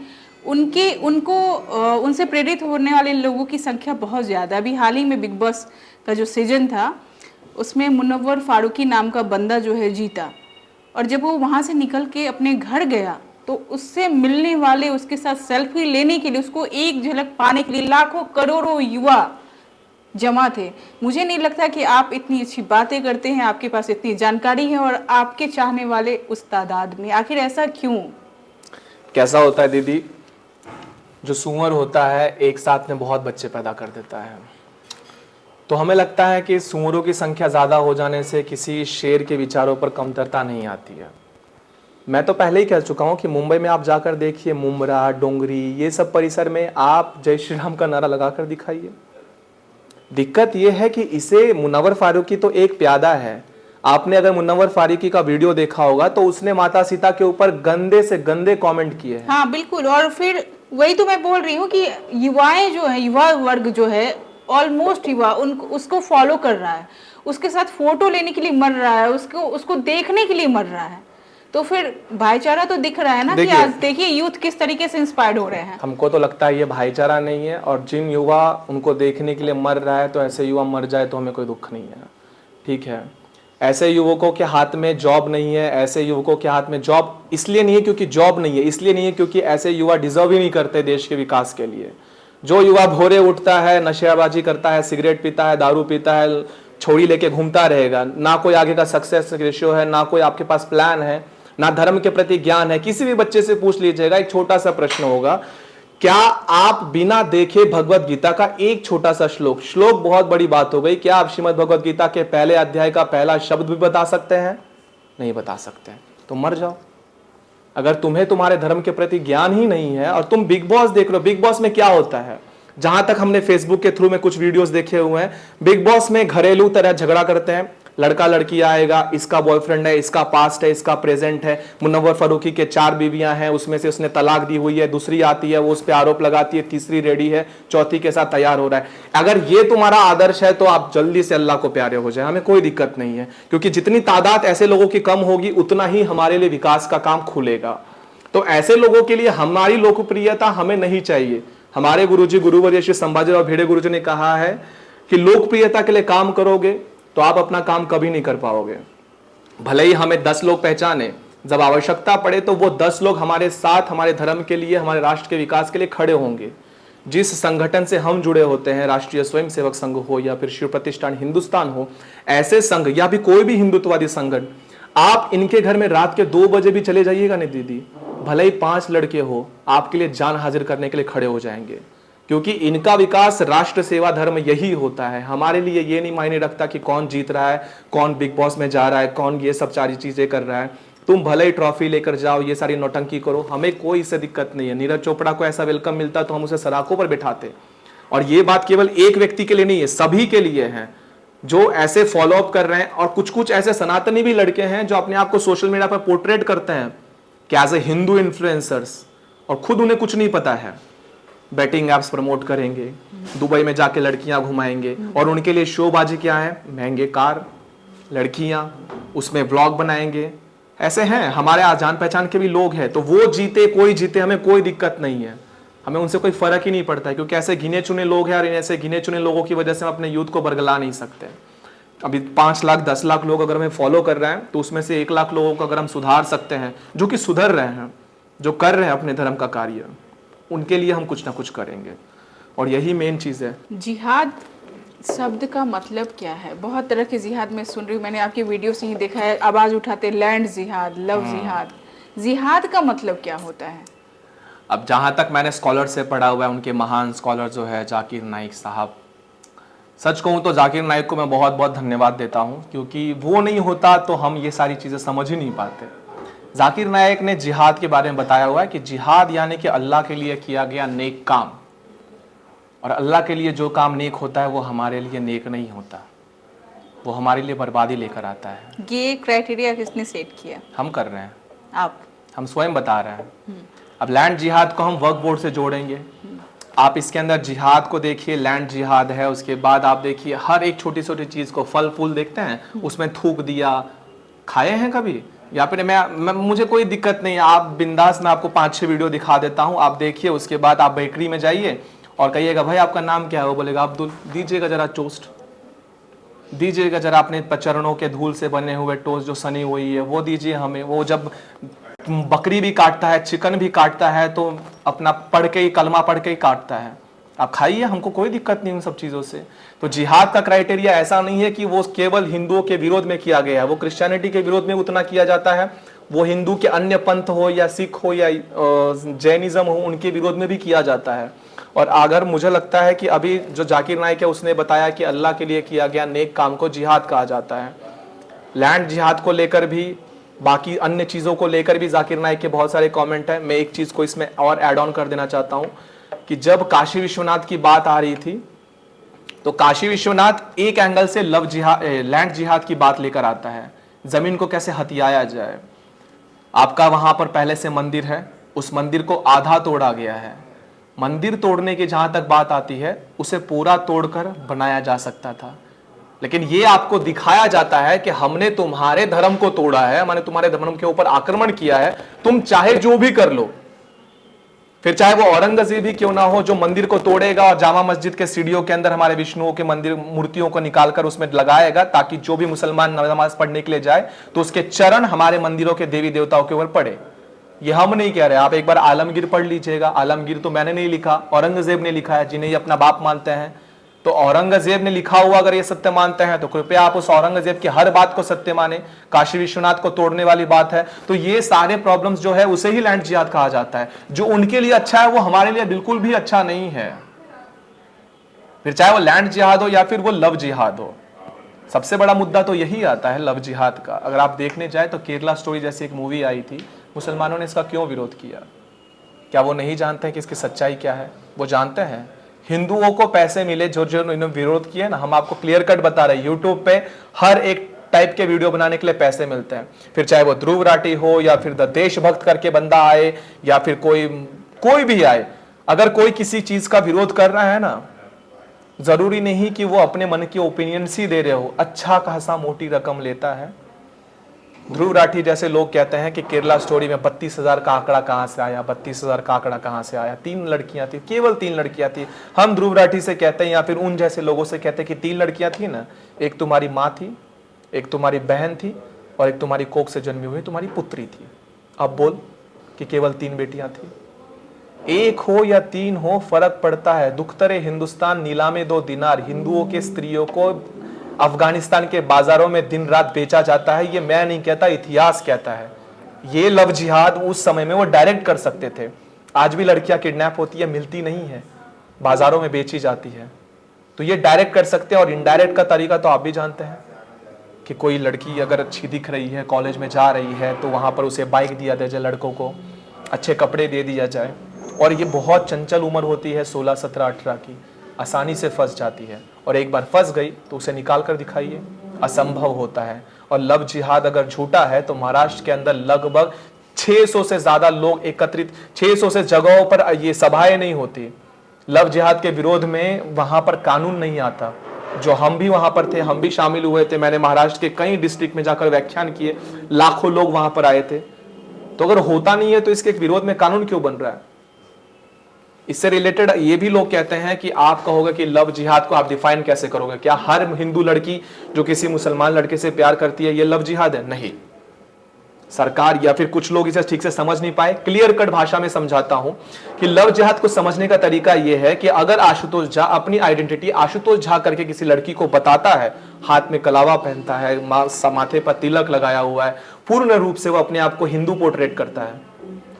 Speaker 2: उनसे प्रेरित होने वाले लोगों की संख्या बहुत ज़्यादा। अभी हाल ही में बिग बॉस का जो सीजन था उसमें मुनव्वर फारूकी नाम का बंदा जो है जीता, और जब वो वहाँ से निकल के अपने घर गया तो उससे मिलने वाले, उसके साथ सेल्फी लेने के लिए, उसको एक झलक पाने के लिए लाखों करोड़ों युवा जमा थे। मुझे नहीं लगता कि आप इतनी अच्छी बातें करते हैं, आपके पास इतनी जानकारी है और आपके चाहने वाले उस तादाद में। आखिर ऐसा क्यों?
Speaker 1: कैसा होता है दीदी, जो सुअर होता है एक साथ में बहुत बच्चे पैदा कर देता है। तो हमें लगता है कि सुअरों की संख्या ज़्यादा हो जाने से किसी शेर के विचारों पर कमतरता नहीं आती है। मैं तो पहले ही कह चुका हूं कि मुंबई में आप जाकर देखिए, मुमरा, डोंगरी, ये सब परिसर में आप जय श्री राम का नारा लगाकर दिखाइए। दिक्कत ये है कि इसे मुनव्वर फारूकी तो एक प्यादा है। आपने अगर मुनव्वर फारूकी का वीडियो देखा होगा तो उसने माता सीता के ऊपर गंदे से गंदे कमेंट किए हैं।
Speaker 2: हाँ बिल्कुल। और फिर वही तो मैं बोल रही हूँ कि युवाएं जो है, युवा वर्ग जो है, ऑलमोस्ट युवा उसको फॉलो कर रहा है, उसके साथ फोटो लेने के लिए मर रहा है, उसको देखने के लिए मर रहा है। तो फिर भाईचारा तो दिख रहा है ना कि आज देखिए यूथ किस तरीके से इंस्पायर्ड हो रहे हैं।
Speaker 1: हमको तो लगता है ये भाईचारा नहीं है, और जिन युवा उनको देखने के लिए मर रहा है, तो ऐसे युवा मर जाए तो हमें कोई दुख नहीं है। ठीक है, ऐसे युवकों के हाथ में जॉब नहीं है। ऐसे युवकों के हाथ में जॉब इसलिए नहीं है क्योंकि जॉब नहीं है, इसलिए नहीं है क्योंकि ऐसे युवा डिजर्व ही नहीं करते देश के विकास के लिए। जो युवा भोरे उठता है, नशेबाजी करता है, सिगरेट पीता है, दारू पीता है, छोड़ी लेके घूमता रहेगा, ना कोई आगे का सक्सेस रेशियो है, ना कोई आपके पास प्लान है, ना धर्म के प्रति ज्ञान है। किसी भी बच्चे से पूछ लीजिएगा, एक छोटा सा प्रश्न होगा, क्या आप बिना देखे भगवत गीता का एक छोटा सा श्लोक बहुत बड़ी बात हो गई, क्या आप श्रीमद् भगवत गीता के पहले अध्याय का पहला शब्द भी बता सकते हैं? नहीं बता सकते। तो मर जाओ। अगर तुम्हें तुम्हारे धर्म के प्रति ज्ञान ही नहीं है, और तुम बिग बॉस देख रहे हो, बिग बॉस में क्या होता है, जहां तक हमने फेसबुक के थ्रू में कुछ वीडियोस देखे हुए हैं, बिग बॉस में घरेलू तरह झगड़ा करते हैं। लड़का लड़की आएगा, इसका बॉयफ्रेंड है, इसका पास्ट है, इसका प्रेजेंट है। मुनव्वर फारूकी के 4 बीवियां हैं, उसमें से उसने तलाक दी हुई है, दूसरी आती है वो उस पर आरोप लगाती है, तीसरी रेडी है, चौथी के साथ तैयार हो रहा है। अगर ये तुम्हारा आदर्श है तो आप जल्दी से अल्लाह को प्यारे हो जाए, हमें कोई दिक्कत नहीं है, क्योंकि जितनी तादाद ऐसे लोगों की कम होगी उतना ही हमारे लिए विकास का काम खुलेगा। तो ऐसे लोगों के लिए हमारी लोकप्रियता हमें नहीं चाहिए। हमारे गुरुजी गुरुवर्य श्री संभाजीराव भिड़े गुरुजी ने कहा है कि लोकप्रियता के लिए काम करोगे तो आप अपना काम कभी नहीं कर पाओगे। भले ही हमें 10 लोग पहचाने, जब आवश्यकता पड़े तो वो 10 लोग हमारे साथ, हमारे धर्म के लिए, हमारे राष्ट्र के विकास के लिए खड़े होंगे। जिस संगठन से हम जुड़े होते हैं, राष्ट्रीय स्वयंसेवक संघ हो या फिर शिव प्रतिष्ठान हिंदुस्तान हो, ऐसे संघ या भी कोई भी हिंदुत्ववादी संगठन, आप इनके घर में रात के 2 बजे भी चले जाइएगा नहीं दीदी, भले ही 5 लड़के हो, आपके लिए जान हाजिर करने के लिए खड़े हो जाएंगे। क्योंकि इनका विकास राष्ट्र सेवा धर्म यही होता है। हमारे लिए ये नहीं मायने रखता कि कौन जीत रहा है, कौन बिग बॉस में जा रहा है, कौन ये सब सारी चीजें कर रहा है। तुम भले ही ट्रॉफी लेकर जाओ, ये सारी नौटंकी करो, हमें कोई इससे दिक्कत नहीं है। नीरज चोपड़ा को ऐसा वेलकम मिलता तो हम उसे सराखों पर बिठाते। और ये बात केवल एक व्यक्ति के लिए नहीं है, सभी के लिए है जो ऐसे फॉलो अप कर रहे हैं। और कुछ कुछ ऐसे सनातनी भी लड़के हैं जो अपने आप को सोशल मीडिया पर पोर्ट्रेट करते हैं कि एज ए हिंदू इन्फ्लुएंसर्स, और खुद उन्हें कुछ नहीं पता है। बैटिंग एप्स प्रमोट करेंगे, दुबई में जाके लड़कियां घुमाएंगे, और उनके लिए शोबाजी क्या है, महंगे कार, लड़कियां, उसमें व्लॉग बनाएंगे। ऐसे हैं हमारे जान पहचान के भी लोग हैं। तो वो जीते कोई जीते, हमें कोई दिक्कत नहीं है, हमें उनसे कोई फर्क ही नहीं पड़ता है। क्योंकि ऐसे गिने चुने लोग हैं और ऐसे गिने चुने लोगों की वजह से हम अपने यूथ को बरगला नहीं सकते। अभी 5 लाख 10 लाख लोग अगर हमें फॉलो कर रहे हैं तो उसमें से 1 लाख लोगों को अगर हम सुधार सकते हैं, जो कि सुधर रहे हैं, जो कर रहे हैं अपने धर्म का कार्य, उनके लिए हम कुछ ना कुछ करेंगे। और यही मेन चीज़ है।
Speaker 2: जिहाद शब्द का मतलब क्या है? बहुत तरह के जिहाद मैं सुन रही हूँ, मैंने आपकी वीडियो से ही देखा है, आवाज़ उठाते लैंड जिहाद, लव जिहाद। जिहाद का मतलब क्या होता है?
Speaker 1: अब जहाँ तक मैंने स्कॉलर से पढ़ा हुआ है, उनके महान स्कॉलर जो है जाकिर नाइक साहब, सच कहूँ तो जाकिर नाइक को मैं बहुत बहुत धन्यवाद देता हूँ। क्योंकि वो नहीं होता तो हम ये सारी चीज़ें समझ ही नहीं पाते। जाकिर नाइक ने जिहाद के बारे में बताया हुआ है कि जिहाद यानी कि अल्लाह के लिए किया गया नेक काम, और अल्लाह के लिए जो काम नेक होता है वो हमारे लिए नेक नहीं होता, वो हमारे लिए बर्बादी लेकर आता है।
Speaker 2: ये क्राइटेरिया किसने सेट किया?
Speaker 1: हम कर रहे हैं,
Speaker 2: हम
Speaker 1: स्वयं बता रहे हैं। अब लैंड जिहाद को हम वर्क बोर्ड से जोड़ेंगे। आप इसके अंदर जिहाद को देखिए, लैंड जिहाद है, उसके बाद आप देखिए हर एक छोटी छोटी चीज़ को, फल फूल देखते हैं उसमें थूक दिया, खाए हैं कभी? या फिर मैं मुझे कोई दिक्कत नहीं है, आप बिंदास, मैं आपको 5-6 वीडियो दिखा देता हूँ, आप देखिए। उसके बाद आप बेकरी में जाइए और कहिएगा भाई आपका नाम क्या है, वो बोलेगा अब्दुल, दीजिएगा जरा टोस्ट, दीजिएगा जरा अपने चरणों के धूल से बने हुए टोस्ट जो सनी हुई है वो दीजिए हमें। वो जब बकरी भी काटता है, चिकन भी काटता है, तो अपना पढ़ के ही, कलमा पढ़ के ही काटता है। आप खाइए, हमको कोई दिक्कत नहीं उन सब चीज़ों से। तो जिहाद का क्राइटेरिया ऐसा नहीं है कि वो केवल हिंदुओं के विरोध में किया गया है, वो क्रिश्चियनिटी के विरोध में उतना किया जाता है, वो हिंदू के अन्य पंथ हो या सिख हो या जैनिज्म हो, उनके विरोध में भी किया जाता है। और अगर मुझे लगता है कि अभी जो जाकिर नाइक है उसने बताया कि अल्लाह के लिए किया गया नेक काम को जिहाद कहा जाता है। लैंड जिहाद को लेकर भी, बाकी अन्य चीज़ों को लेकर भी जाकिर नाइक के बहुत सारे कमेंट हैं। मैं एक चीज़ को इसमें और ऐड ऑन कर देना चाहता हूँ कि जब काशी विश्वनाथ की बात आ रही थी तो काशी विश्वनाथ एक एंगल से लैंड जिहाद की बात लेकर आता है, जमीन को कैसे हथियाया जाए। आपका वहां पर पहले से मंदिर है, उस मंदिर को आधा तोड़ा गया है। मंदिर तोड़ने की जहां तक बात आती है, उसे पूरा तोड़कर बनाया जा सकता था, लेकिन ये आपको दिखाया जाता है कि हमने तुम्हारे धर्म को तोड़ा है, मैंने तुम्हारे धर्म के ऊपर आक्रमण किया है, तुम चाहे जो भी कर लो। फिर चाहे वो औरंगजेब ही क्यों ना हो, जो मंदिर को तोड़ेगा और जामा मस्जिद के सीढ़ियों के अंदर हमारे विष्णुओं के मंदिर मूर्तियों को निकालकर उसमें लगाएगा, ताकि जो भी मुसलमान नमाज पढ़ने के लिए जाए तो उसके चरण हमारे मंदिरों के देवी देवताओं के ऊपर पड़े। ये हम नहीं कह रहे, आप एक बार आलमगीर पढ़ लीजिएगा। आलमगीर तो मैंने नहीं लिखा, औरंगजेब ने लिखा है, जिन्हें ये अपना बाप मानते हैं। तो औरंगजेब ने लिखा हुआ अगर ये सत्य मानते हैं तो कृपया आप उस औरंगजेब की हर बात को सत्य माने। काशी विश्वनाथ को तोड़ने वाली बात है, तो ये सारे प्रॉब्लम्स जो है उसे ही लैंड जिहाद कहा जाता है। जो उनके लिए अच्छा है वो हमारे लिए बिल्कुल भी अच्छा नहीं है। फिर चाहे वो लैंड जिहाद हो या फिर वो लव जिहाद हो, सबसे बड़ा मुद्दा तो यही आता है लव जिहाद का। अगर आप देखने जाए तो केरला स्टोरी जैसी एक मूवी आई थी, मुसलमानों ने इसका क्यों विरोध किया? क्या वो नहीं जानते हैं कि इसकी सच्चाई क्या है? वो जानते हैं। हिंदुओं को पैसे मिले जो जो इन्होंने विरोध किए ना, हम आपको क्लियर कट बता रहे हैं, यूट्यूब पे हर एक टाइप के वीडियो बनाने के लिए पैसे मिलते हैं। फिर चाहे वो ध्रुव राठी हो या फिर द देशभक्त करके बंदा आए या फिर कोई भी आए, अगर कोई किसी चीज का विरोध कर रहा है ना, जरूरी नहीं कि वो अपने मन की ओपिनियंस ही दे रहे हो, अच्छा खासा मोटी रकम लेता है। ध्रुव राठी जैसे लोग कहते हैं कि केरला स्टोरी में 32,000 का आंकड़ा कहां से आया, 32,000 का आंकड़ा कहां से आया, 3 लड़कियां थी, केवल 3 लड़कियां थी। हम ध्रुव राठी से कहते हैं या फिर उन जैसे लोगों से कहते हैं कि 3 लड़कियां थी ना, एक तुम्हारी माँ थी, एक तुम्हारी बहन थी और एक तुम्हारी कोख से जन्मी हुई तुम्हारी पुत्री थी। अब बोल कि केवल 3 बेटियां थी। 1 हो या 3 हो फर्क पड़ता है। दुख्तरे हिंदुस्तान नीलामे 2 दिनार। हिंदुओं के स्त्रियों को अफगानिस्तान के बाजारों में दिन रात बेचा जाता है। ये मैं नहीं कहता, इतिहास कहता है। ये लव जिहाद उस समय में वो डायरेक्ट कर सकते थे। आज भी लड़कियां किडनैप होती है, मिलती नहीं है, बाजारों में बेची जाती है। तो ये डायरेक्ट कर सकते हैं। और इनडायरेक्ट का तरीका तो आप भी जानते हैं कि कोई लड़की अगर अच्छी दिख रही है, कॉलेज में जा रही है, तो वहां पर उसे बाइक दिया जाए, लड़कों को अच्छे कपड़े दे दिया जाए। और ये बहुत चंचल उम्र होती है 16, 17, 18 की, आसानी से फंस जाती है। और एक बार फंस गई तो उसे निकाल कर दिखाइए, असंभव होता है। और लव जिहाद अगर झूठा है तो महाराष्ट्र के अंदर लगभग 600 से ज्यादा लोग एकत्रित, 600 से जगहों पर ये सभाएं नहीं होती लव जिहाद के विरोध में। वहां पर कानून नहीं आता। जो हम भी वहां पर थे, हम भी शामिल हुए थे। मैंने महाराष्ट्र के कई डिस्ट्रिक्ट में जाकर व्याख्यान किए, लाखों लोग वहां पर आए थे। तो अगर होता नहीं है तो इसके विरोध में कानून क्यों बन रहा है? इससे रिलेटेड ये भी लोग कहते हैं कि आप कहोगे कि लव जिहाद को आप डिफाइन कैसे करोगे? क्या हर हिंदू लड़की जो किसी मुसलमान लड़के से प्यार करती है ये लव जिहाद है? नहीं। सरकार या फिर कुछ लोग इसे ठीक से समझ नहीं पाए। क्लियर कट भाषा में समझाता हूं कि लव जिहाद को समझने का तरीका यह है कि अगर आशुतोष झा अपनी आइडेंटिटी आशुतोष झा करके किसी लड़की को बताता है, हाथ में कलावा पहनता है, माथे पर तिलक लगाया हुआ है, पूर्ण रूप से वो अपने आप को हिंदू पोर्ट्रेट करता है।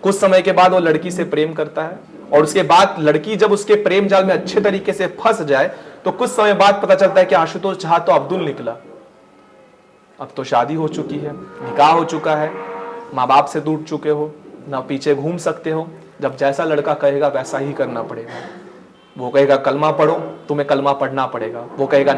Speaker 1: कुछ समय के बाद वो लड़की से प्रेम करता है और उसके बाद लड़की जब उसके प्रेम जाल में अच्छे तरीके से फंस जाए तो कुछ समय बाद पता चलता है कि आशुतोष झा तो अब्दुल निकला। अब तो शादी हो चुकी है, निकाह हो चुका है, माँ बाप से दूर चुके हो, ना पीछे घूम सकते हो। जब जैसा लड़का कहेगा वैसा ही करना पड़ेगा। वो कहेगा कलमा पढ़ो, तुम्हें कलमा पढ़ना पड़ेगा। वो कहेगा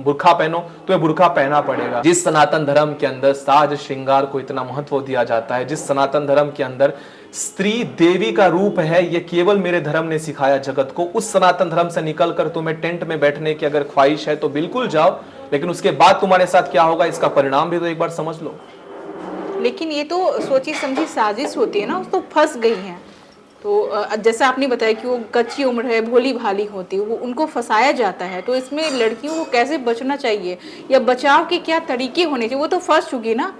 Speaker 1: बुर्खा पहनो, तुम्हें बुर्खा पहनना पड़ेगा। जिस सनातन धर्म के अंदर साज श्रृंगार को इतना महत्व दिया जाता है, जिस सनातन धर्म के अंदर स्त्री देवी का रूप है, ये केवल मेरे धर्म ने सिखाया जगत को। उस सनातन धर्म से निकलकर तुम्हें टेंट में बैठने की अगर ख्वाहिश है तो बिल्कुल जाओ, लेकिन उसके बाद तुम्हारे साथ क्या होगा इसका परिणाम भी तो एक बार समझ लो।
Speaker 2: लेकिन ये तो सोची समझी साजिश होती है ना, उस तो फंस गई हैं। तो जैसा आपने बताया कि वो कच्ची उम्र है, भोली भाली होती है, वो उनको फंसाया जाता है। तो इसमें लड़कियों को कैसे बचना चाहिए या बचाव के क्या तरीके होने चाहिए? वो तो फंस चुकी ना,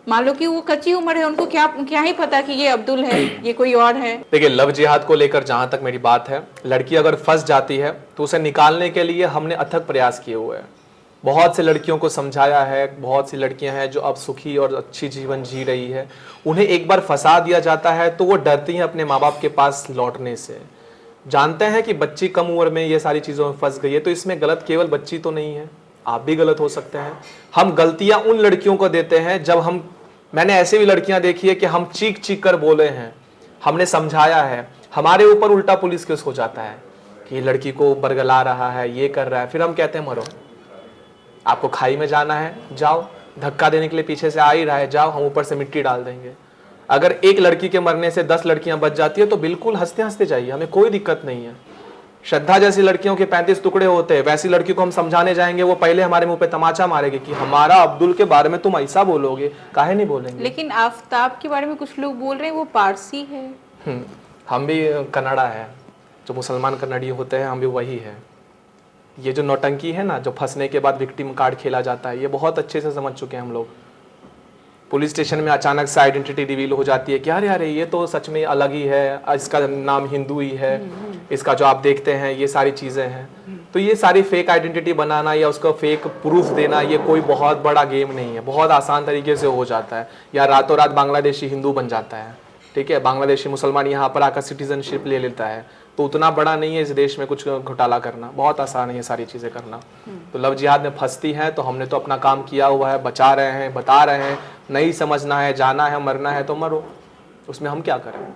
Speaker 2: मान लो कि वो कच्ची उम्र है, उनको क्या ही पता कि ये अब्दुल है, ये कोई और है।
Speaker 1: देखिए, लव जिहाद को लेकर जहां तक मेरी बात है, लड़की अगर फंस जाती है तो उसे निकालने के लिए हमने अथक प्रयास किए हुए हैं। बहुत से लड़कियों को समझाया है। बहुत सी लड़कियां हैं जो अब सुखी और अच्छी जीवन जी रही है। उन्हें एक बार फंसा दिया जाता है तो वो डरती हैं अपने माँ बाप के पास लौटने से। जानते हैं कि बच्ची कम उम्र में ये सारी चीज़ों में फंस गई है, तो इसमें गलत केवल बच्ची तो नहीं है, आप भी गलत हो सकते हैं। हम गलतियां उन लड़कियों को देते हैं जब मैंने ऐसे भी लड़कियां देखी है कि हम चीख चीख कर बोले हैं, हमने समझाया है, हमारे ऊपर उल्टा पुलिस केस हो जाता है कि ये लड़की को बरगला रहा है, ये कर रहा है। फिर हम कहते हैं मरो, आपको खाई में जाना है जाओ, धक्का देने के लिए पीछे से आ ही रहा है जाओ, हम ऊपर से मिट्टी डाल देंगे। अगर एक लड़की के मरने से 10 लड़कियां बच जाती है तो बिल्कुल हंसते हंसते जाइए, हमें कोई दिक्कत नहीं है। श्रद्धा जैसी लड़कियों के 35 टुकड़े होते हैं, वैसी लड़की को हम समझाने जाएंगे, वो पहले हमारे मुंह पे तमाचा मारेगी कि हमारा अब्दुल के बारे में तुम ऐसा बोलोगे, काहे नहीं बोलेंगे।
Speaker 2: लेकिन आफ्ताब के बारे में कुछ लोग बोल रहे हैं वो पारसी है।
Speaker 1: हम भी कन्नड़ा है, जो मुसलमान कन्नड़ी होते हैं हम भी वही है। ये जो नौटंकी है ना, जो फंसने के बाद विक्टिम कार्ड खेला जाता है, ये बहुत अच्छे से समझ चुके हैं हम लोग। पुलिस स्टेशन में अचानक से आइडेंटिटी रिवील हो जाती है कि अरे ये तो सच में अलग ही है, इसका नाम हिंदू ही है, इसका जो आप देखते हैं ये सारी चीज़ें हैं। तो ये सारी फेक आइडेंटिटी बनाना या उसका फेक प्रूफ देना, ये कोई बहुत बड़ा गेम नहीं है, बहुत आसान तरीके से हो जाता है। या रातों रात बांग्लादेशी हिंदू बन जाता है, ठीक है, बांग्लादेशी मुसलमान यहाँ पर आकर सिटीजनशिप ले लेता है। तो उतना बड़ा नहीं है इस देश में कुछ घोटाला करना, बहुत आसान है ये सारी चीज़ें करना। तो लव जिहाद में फंसती हैं तो हमने तो अपना काम किया हुआ है, बचा रहे हैं, बता रहे हैं। नहीं समझना है, जाना है, मरना है तो मरो, उसमें हम क्या करें।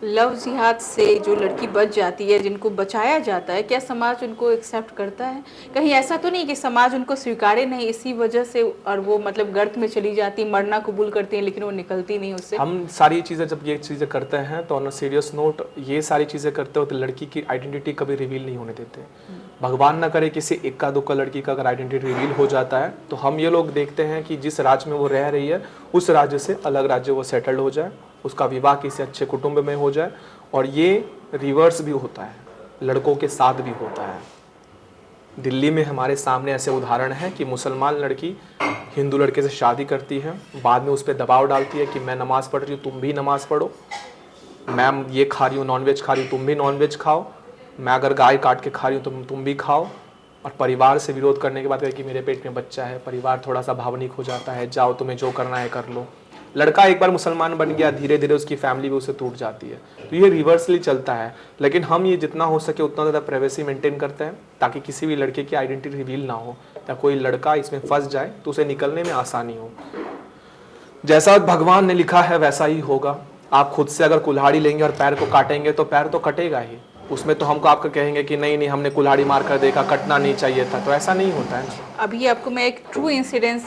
Speaker 2: लव जिहाद से जो लड़की बच जाती है, जिनको बचाया जाता है, क्या समाज उनको एक्सेप्ट करता है? कहीं ऐसा तो नहीं कि समाज उनको स्वीकारे नहीं इसी वजह से, और वो मतलब गर्त में चली जाती, मरना कबूल करती हैं लेकिन वो निकलती नहीं उससे? हम
Speaker 1: सारी चीज़ें जब ये चीज़ें करते हैं तो ऑन अ सीरियस नोट, ये सारी चीज़ें करते हो तो लड़की की आइडेंटिटी कभी रिवील नहीं होने देते। भगवान ना करे किसी इक्का दुक्का लड़की का अगर आइडेंटिटी रिवील हो जाता है तो हम ये लोग देखते हैं कि जिस राज्य में वो रह रही है उस राज्य से अलग राज्य वो सेटल्ड हो जाए, उसका विवाह किसी अच्छे कुटुंब में हो जाए। और ये रिवर्स भी होता है, लड़कों के साथ भी होता है। दिल्ली में हमारे सामने ऐसे उदाहरण हैं कि मुसलमान लड़की हिंदू लड़के से शादी करती है, बाद में उस पर दबाव डालती है कि मैं नमाज़ पढ़ रही हूँ, तुम भी नमाज़ पढ़ो, मैं ये खा रही हूँ, नॉनवेज खा रही हूँ, तुम भी नॉनवेज खाओ, मैं अगर गाय काट के खा रही हूँ तो तुम भी खाओ। और परिवार से विरोध करने के बाद कहे कि मेरे पेट में बच्चा है, परिवार थोड़ा सा भावनिक हो जाता है, जाओ तुम्हें जो करना है कर लो। लड़का एक बार मुसलमान बन गया, धीरे धीरे उसकी फैमिली भी उसे टूट जाती है। तो ये रिवर्सली चलता है। लेकिन हम ये जितना हो सके उतना ज़्यादा प्राइवेसी मेंटेन करते हैं ताकि किसी भी लड़के की आइडेंटिटी रिवील ना हो, या कोई लड़का इसमें फंस जाए तो उसे निकलने में आसानी हो। जैसा भगवान ने लिखा है वैसा ही होगा। आप खुद से अगर कुल्हाड़ी लेंगे और पैर को काटेंगे तो पैर तो कटेगा ही। उसमें तो हमको आपको कहेंगे कि नहीं नहीं हमने कुल्हाड़ी मार कर देखा, कटना नहीं चाहिए था, तो ऐसा नहीं होता है ना।
Speaker 2: अभी आपको मैं एक ट्रू इंसिडेंस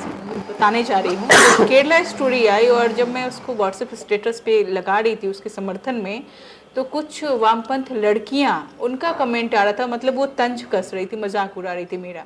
Speaker 2: बताने जा रही हूँ। तो केरला स्टोरी आई और जब मैं उसको व्हाट्सएप स्टेटस पे लगा रही थी उसके समर्थन में, तो कुछ वामपंथ लड़कियाँ उनका कमेंट आ रहा था, मतलब वो तंज कस रही थी, मजाक उड़ा रही थी मेरा।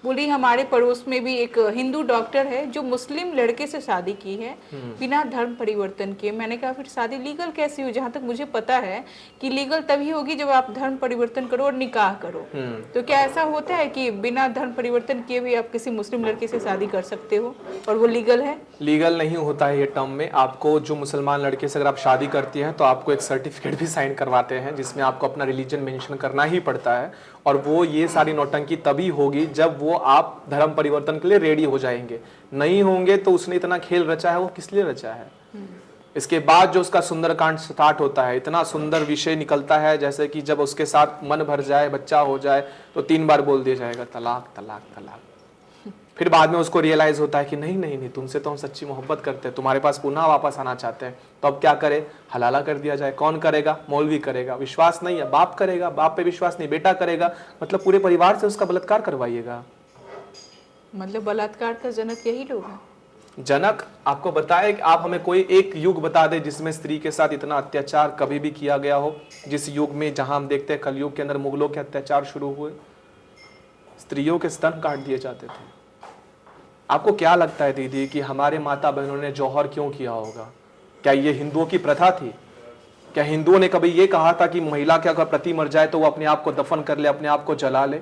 Speaker 2: बोली हमारे पड़ोस में भी एक हिंदू डॉक्टर है जो मुस्लिम लड़के से शादी की है बिना धर्म परिवर्तन किए। मैंने कहा फिर शादी लीगल कैसी हुई? जहाँ तक मुझे पता है कि लीगल तभी होगी जब आप धर्म परिवर्तन करो और निकाह करो। तो क्या ऐसा होता है कि बिना धर्म परिवर्तन किए भी आप किसी मुस्लिम लड़के से शादी कर सकते हो और वो लीगल है?
Speaker 1: लीगल नहीं होता है ये टर्म में। आपको जो मुसलमान लड़के से अगर आप शादी करती हैं तो आपको एक सर्टिफिकेट भी साइन करवाते हैं जिसमें आपको अपना रिलीजन मेंशन करना ही पड़ता है। और वो ये सारी नौटंकी तभी होगी जब वो आप धर्म परिवर्तन के लिए रेडी हो जाएंगे। नहीं होंगे तो उसने इतना खेल रचा है, वो किस लिए रचा है? इसके बाद जो उसका सुंदरकांड स्टार्ट होता है, इतना सुंदर विषय निकलता है, जैसे कि जब उसके साथ मन भर जाए, बच्चा हो जाए तो 3 बार बोल दिया जाएगा तलाक तलाक तलाक। फिर बाद में उसको रियलाइज होता है कि नहीं नहीं नहीं, तुमसे तो हम सच्ची मोहब्बत करते हैं, तुम्हारे पास पुनः वापस आना चाहते हैं। तो अब क्या करे? हलाला कर दिया जाए। कौन करेगा? मौलवी करेगा। विश्वास नहीं है, बाप करेगा। बाप पे विश्वास नहीं, बेटा करेगा। मतलब पूरे परिवार से उसका बलात्कार करवाइएगा।
Speaker 2: मतलब बलात्कार का जनक यही लोग हैं?
Speaker 1: जनक आपको बताए कि आप हमें कोई एक युग बता दे जिसमें स्त्री के साथ इतना अत्याचार कभी भी किया गया हो। जिस युग में, जहां हम देखते हैं कलयुग के अंदर मुगलों के अत्याचार शुरू हुए, स्त्रियों के स्तन काट दिए जाते थे। आपको क्या लगता है दीदी कि हमारे माता बहनों ने जौहर क्यों किया होगा? क्या ये हिंदुओं की प्रथा थी? क्या हिंदुओं ने कभी ये कहा था कि महिला के अगर पति मर जाए तो वो अपने आप को दफन कर ले, अपने आप को जला ले?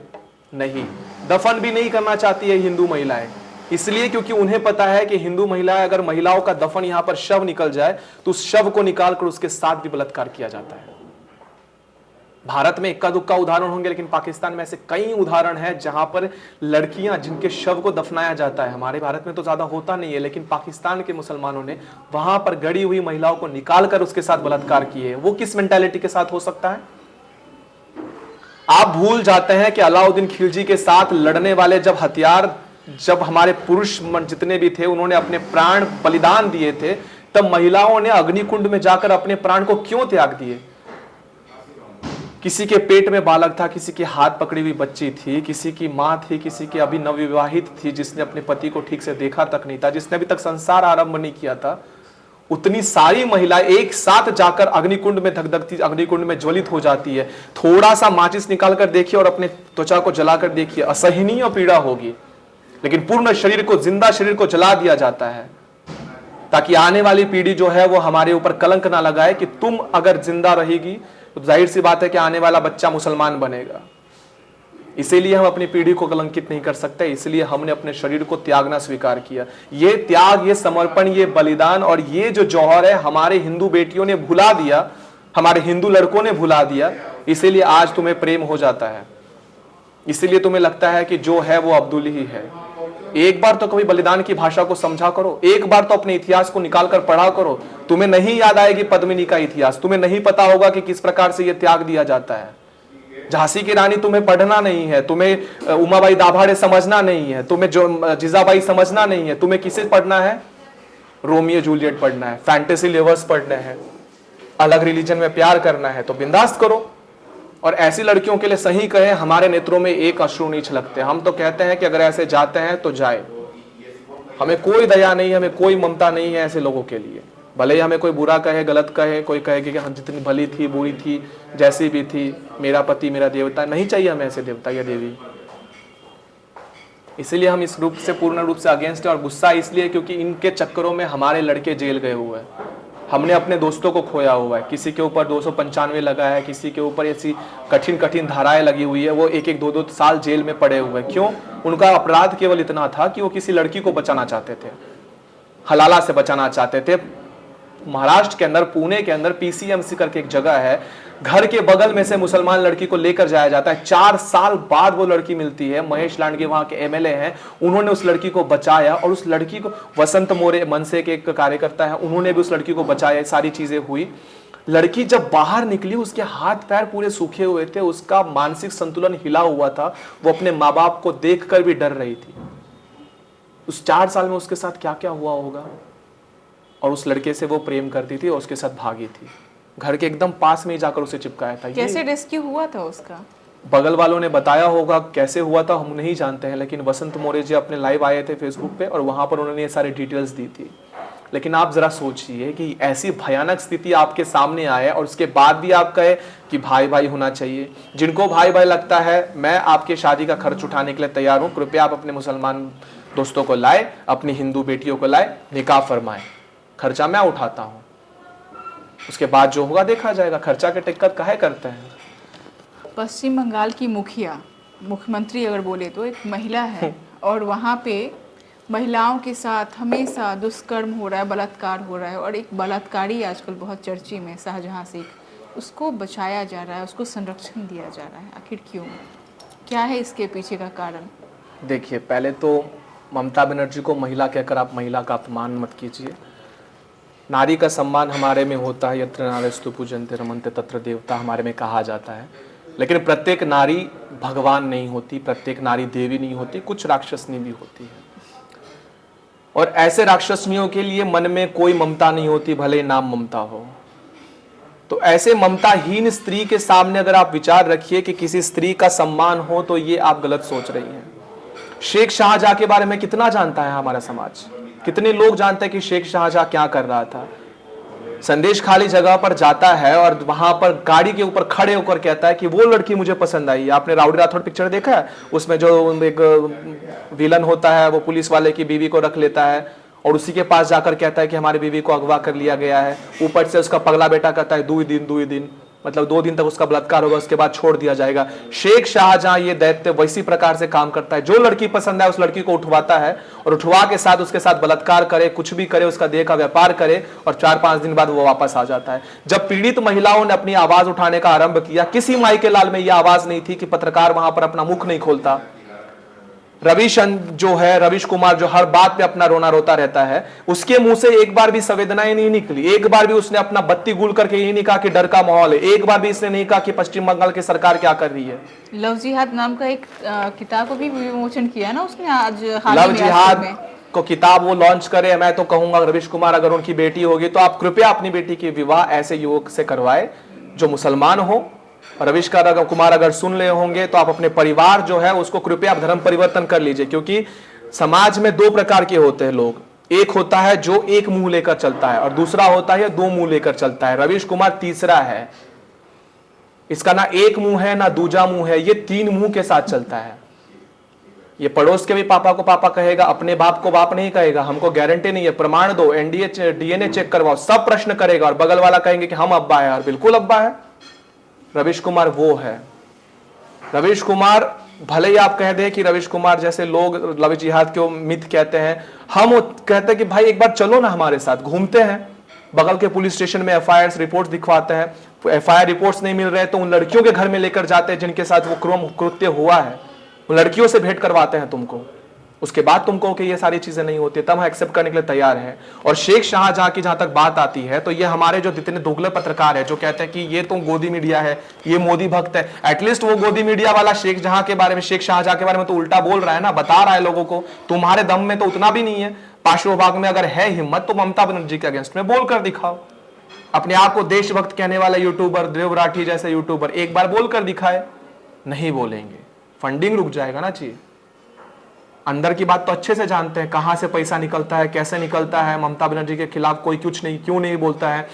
Speaker 1: नहीं, दफन भी नहीं करना चाहती है हिंदू महिलाएं। इसलिए क्योंकि उन्हें पता है कि हिंदू महिलाएं, अगर महिलाओं का दफन यहां पर शव निकल जाए तो उस शव को निकालकर उसके साथ भी बलात्कार किया जाता है। भारत में इक्का दुक्का उदाहरण होंगे, लेकिन पाकिस्तान में ऐसे कई उदाहरण हैं जहां पर लड़कियां जिनके शव को दफनाया जाता है। हमारे भारत में तो ज्यादा होता नहीं है, लेकिन पाकिस्तान के मुसलमानों ने वहां पर गड़ी हुई महिलाओं को निकालकर उसके साथ बलात्कार किए। वो किस मेंटालिटी के साथ हो सकता है? आप भूल जाते हैं कि अलाउद्दीन खिलजी के साथ लड़ने वाले जब हमारे पुरुष जितने भी थे उन्होंने अपने प्राण बलिदान दिए थे, तब महिलाओं ने अग्निकुंड में जाकर अपने प्राण को क्यों त्याग दिए? किसी के पेट में बालक था, किसी के हाथ पकड़ी हुई बच्ची थी, किसी की मां थी, किसी की अभी नवविवाहित थी जिसने अपने पति को ठीक से देखा तक नहीं था, जिसने अभी तक संसार आरंभ नहीं किया था। उतनी सारी महिलाएं एक साथ जाकर अग्निकुंड में धकधकती, अग्निकुंड में ज्वलित हो जाती है। थोड़ा सा माचिस निकाल कर देखिए और अपने त्वचा को जलाकर देखिए, असहनीय पीड़ा होगी। लेकिन पूर्ण शरीर को, जिंदा शरीर को जला दिया जाता है ताकि आने वाली पीढ़ी जो है वो हमारे ऊपर कलंक ना लगाए कि तुम अगर जिंदा रहेगी तो जाहिर सी बात है कि आने वाला बच्चा मुसलमान बनेगा। इसीलिए हम अपनी पीढ़ी को कलंकित नहीं कर सकते, इसलिए हमने अपने शरीर को त्यागना स्वीकार किया। ये त्याग, ये समर्पण, ये बलिदान और ये जो जौहर है हमारे हिंदू बेटियों ने भुला दिया, हमारे हिंदू लड़कों ने भुला दिया। इसीलिए आज तुम्हें प्रेम हो जाता है, इसीलिए तुम्हें लगता है कि जो है वो अब्दुल ही है। एक बार तो कभी बलिदान की भाषा को समझा करो, एक बार तो अपने इतिहास को निकाल कर पढ़ा करो। तुम्हें नहीं याद आएगी पद्मिनी का इतिहास, तुम्हें नहीं पता होगा कि किस प्रकार से यह त्याग दिया जाता है। झांसी की रानी तुम्हें पढ़ना नहीं है, तुम्हें उमाबाई दाभाडे समझना नहीं है, तुम्हें जो जीजाबाई समझना नहीं है, तुम्हें किसे पढ़ना है? रोमियो जूलियट पढ़ना है, फैंटेसी लवर्स पढ़ना है, अलग रिलीजन में प्यार करना है तो बिंदास करो। और ऐसी लड़कियों के लिए सही कहें, हमारे नेत्रों में एक अश्रु नहीं छलकते। हम तो कहते हैं कि अगर ऐसे जाते हैं तो जाए, हमें कोई दया नहीं है, हमें कोई ममता नहीं है ऐसे लोगों के लिए। भले ही हमें कोई बुरा कहे, गलत कहे, कोई कहे कि हम जितनी भली थी, बुरी थी, जैसी भी थी, मेरा पति मेरा देवता, नहीं चाहिए हमें ऐसे देवता या देवी। इसलिए हम इस रूप से पूर्ण रूप से अगेंस्ट है। और गुस्सा इसलिए क्योंकि इनके चक्करों में हमारे लड़के जेल गए हुए हैं, हमने अपने दोस्तों को खोया हुआ है, किसी के ऊपर 295 लगा है, किसी के ऊपर ऐसी कठिन कठिन धाराएं लगी हुई है, वो एक एक 2-2 साल जेल में पड़े हुए हैं। क्यों? उनका अपराध केवल इतना था कि वो किसी लड़की को बचाना चाहते थे, हलाला से बचाना चाहते थे। महाराष्ट्र के अंदर, पुणे के अंदर पीसीएमसी करके एक जगह है, घर के बगल में से मुसलमान लड़की को लेकर जाया जाता है। 4 साल बाद वो लड़की मिलती है। महेश लांडगे वहां के एमएलए हैं, उन्होंने उस लड़की को बचाया और उस लड़की को, वसंत मोरे मनसे के एक कार्यकर्ता है, उन्होंने भी उस लड़की को बचाया। सारी चीजें हुई। लड़की जब बाहर निकली, उसके हाथ पैर पूरे सूखे हुए थे, उसका मानसिक संतुलन हिला हुआ था, वो अपने माँ बाप को देखकर भी डर रही थी। उस 4 साल में उसके साथ क्या क्या हुआ होगा। और उस लड़के से वो प्रेम करती थी और उसके साथ भागी थी, घर के एकदम पास में ही जाकर उसे चिपकाया था।
Speaker 2: कैसे रेस्क्यू हुआ था उसका?
Speaker 1: बगल वालों ने बताया होगा, कैसे हुआ था हम नहीं जानते हैं, लेकिन वसंत मोरे जी अपने लाइव आए थे फेसबुक पे और वहां पर उन्होंने ये सारी डिटेल्स दी थी। लेकिन आप जरा सोचिए कि ऐसी भयानक स्थिति आपके सामने आए और उसके बाद भी आप कहे कि भाई भाई होना चाहिए। जिनको भाई भाई लगता है, मैं आपके शादी का खर्च उठाने के लिए तैयार हूं, कृपया आप अपने मुसलमान दोस्तों को लाए, अपनी हिंदू बेटियों को लाए, निकाह फरमाए, खर्चा मैं उठाता हूं, उसके बाद जो होगा देखा जाएगा। खर्चा के टिक्कत काहे करते हैं।
Speaker 2: पश्चिम बंगाल की मुख्यमंत्री अगर बोले तो एक महिला है और वहाँ पे महिलाओं के साथ हमेशा दुष्कर्म हो रहा है, बलात्कार हो रहा है, और एक बलात्कारी आजकल बहुत चर्चे में, शाहजहां शेख, उसको बचाया जा रहा है, उसको संरक्षण दिया जा रहा है। आखिर क्यों? क्या है इसके पीछे का कारण?
Speaker 1: देखिए, पहले तो ममता बनर्जी को महिला कहकर आप महिला का अपमान मत कीजिए। नारी का सम्मान हमारे में होता है, यत्र नारीस्तु पूजन्ते रमन्ते तत्र देवता, हमारे में कहा जाता है। लेकिन प्रत्येक नारी भगवान नहीं होती, प्रत्येक नारी देवी नहीं होती, कुछ राक्षसनी भी होती है। और ऐसे राक्षसनियों के लिए मन में कोई ममता नहीं होती, भले ही नाम ममता हो। तो ऐसे ममताहीन स्त्री के सामने अगर आप विचार रखिए कि किसी स्त्री का सम्मान हो, तो ये आप गलत सोच रही हैं। शेख शाहजहां के बारे में कितना जानता है हमारा समाज? कितने लोग जानते हैं कि शेख शाहजहां क्या कर रहा था? संदेश खाली जगह पर जाता है और वहां पर गाड़ी के ऊपर खड़े होकर कहता है कि वो लड़की मुझे पसंद आई। आपने राउडी राठौड़ पिक्चर देखा है? उसमें जो एक विलन होता है, वो पुलिस वाले की बीवी को रख लेता है और उसी के पास जाकर कहता है कि हमारी बीवी को अगवा कर लिया गया है। ऊपर से उसका पगला बेटा कहता है 2 दिन, मतलब 2 दिन तक उसका बलात्कार होगा, उसके बाद छोड़ दिया जाएगा। शेख शाहजहां ये दैत्य वैसी प्रकार से काम करता है, जो लड़की पसंद है उस लड़की को उठवाता है और उठवा के साथ उसके साथ बलात्कार करे, कुछ भी करे, उसका देह का व्यापार करे और 4-5 दिन बाद वो वापस आ जाता है। जब पीड़ित महिलाओं ने अपनी आवाज उठाने का आरंभ किया, किसी माई के लाल में यह आवाज नहीं थी कि पत्रकार वहां पर अपना मुख नहीं खोलता। रवीश कुमार जो हर बात पे अपना रोना रोता रहता है, उसके मुंह से एक बार भी संवेदनाएं नहीं निकली, एक बार भी उसने अपना बत्ती गुल करके ये नहीं कहा कि डर का माहौल है, एक बार भी इसने नहीं कहा कि पश्चिम बंगाल की सरकार क्या कर रही है।
Speaker 2: लव जिहाद नाम का एक किताब को भी विमोचन किया ना उसने आज हाल
Speaker 1: लव
Speaker 2: में
Speaker 1: जिहाद को किताब वो लॉन्च करे। मैं तो कहूंगा रवीश कुमार अगर उनकी बेटी होगी तो आप कृपया अपनी बेटी की विवाह ऐसे युवक से करवाए जो मुसलमान हो। रवीश कुमार अगर सुन रहे होंगे तो आप अपने परिवार जो है उसको कृपया धर्म परिवर्तन कर लीजिए, क्योंकि समाज में 2 प्रकार के होते हैं लोग। एक होता है जो एक मुंह लेकर चलता है और दूसरा होता है 2 मुंह लेकर चलता है। रवीश कुमार तीसरा है। इसका ना एक मुंह है ना दूजा मुंह है, ये 3 मुंह के साथ चलता है। ये पड़ोस के भी पापा को पापा कहेगा, अपने बाप को बाप नहीं कहेगा। हमको गारंटी नहीं है, प्रमाण दो, डीएनए चेक करवाओ, सब प्रश्न करेगा और बगल वाला कहेंगे कि हम अब्बा है, और बिल्कुल अब्बा है। रवीश कुमार वो है। रवीश कुमार, भले ही आप कह दें कि रवीश कुमार जैसे लोग लव जिहाद को मिथ कहते हैं, हम कहते हैं कि भाई एक बार चलो ना हमारे साथ, घूमते हैं बगल के पुलिस स्टेशन में, एफआईआर रिपोर्ट्स दिखवाते हैं। एफआईआर रिपोर्ट्स नहीं मिल रहे तो उन लड़कियों के घर में लेकर जाते हैं जिनके साथ वो कृत्य हुआ है, उन लड़कियों से भेंट करवाते हैं तुमको। उसके बाद तुम कहो कि ये सारी चीजें नहीं होती, तब हम एक्सेप्ट करने के लिए तैयार हैं। और शेख शाहजहां की जहां तक बात आती है तो ये हमारे जो जितने दुगले पत्रकार है जो कहते हैं कि ये तो गोदी मीडिया है, ये मोदी भक्त है, एटलीस्ट वो गोदी मीडिया वाला शेख शाहजहां के बारे में तो उल्टा बोल रहा है ना, बता रहा है लोगों को। तुम्हारे दम में तो उतना भी नहीं है। पांचों भाग में अगर है हिम्मत तो ममता बनर्जी के अगेंस्ट में बोल कर दिखाओ। अपने आप को देशभक्त कहने वाला यूट्यूबर, देव राठी जैसे यूट्यूबर एक बार बोल कर दिखाए। नहीं बोलेंगे, फंडिंग रुक जाएगा ना। चाहिए अंदर की बात तो अच्छे से जानते हैं, कहां से पैसा निकलता है, कैसे निकलता है। ममता बनर्जी के खिलाफ कोई कुछ नहीं, क्यों नहीं बोलता है।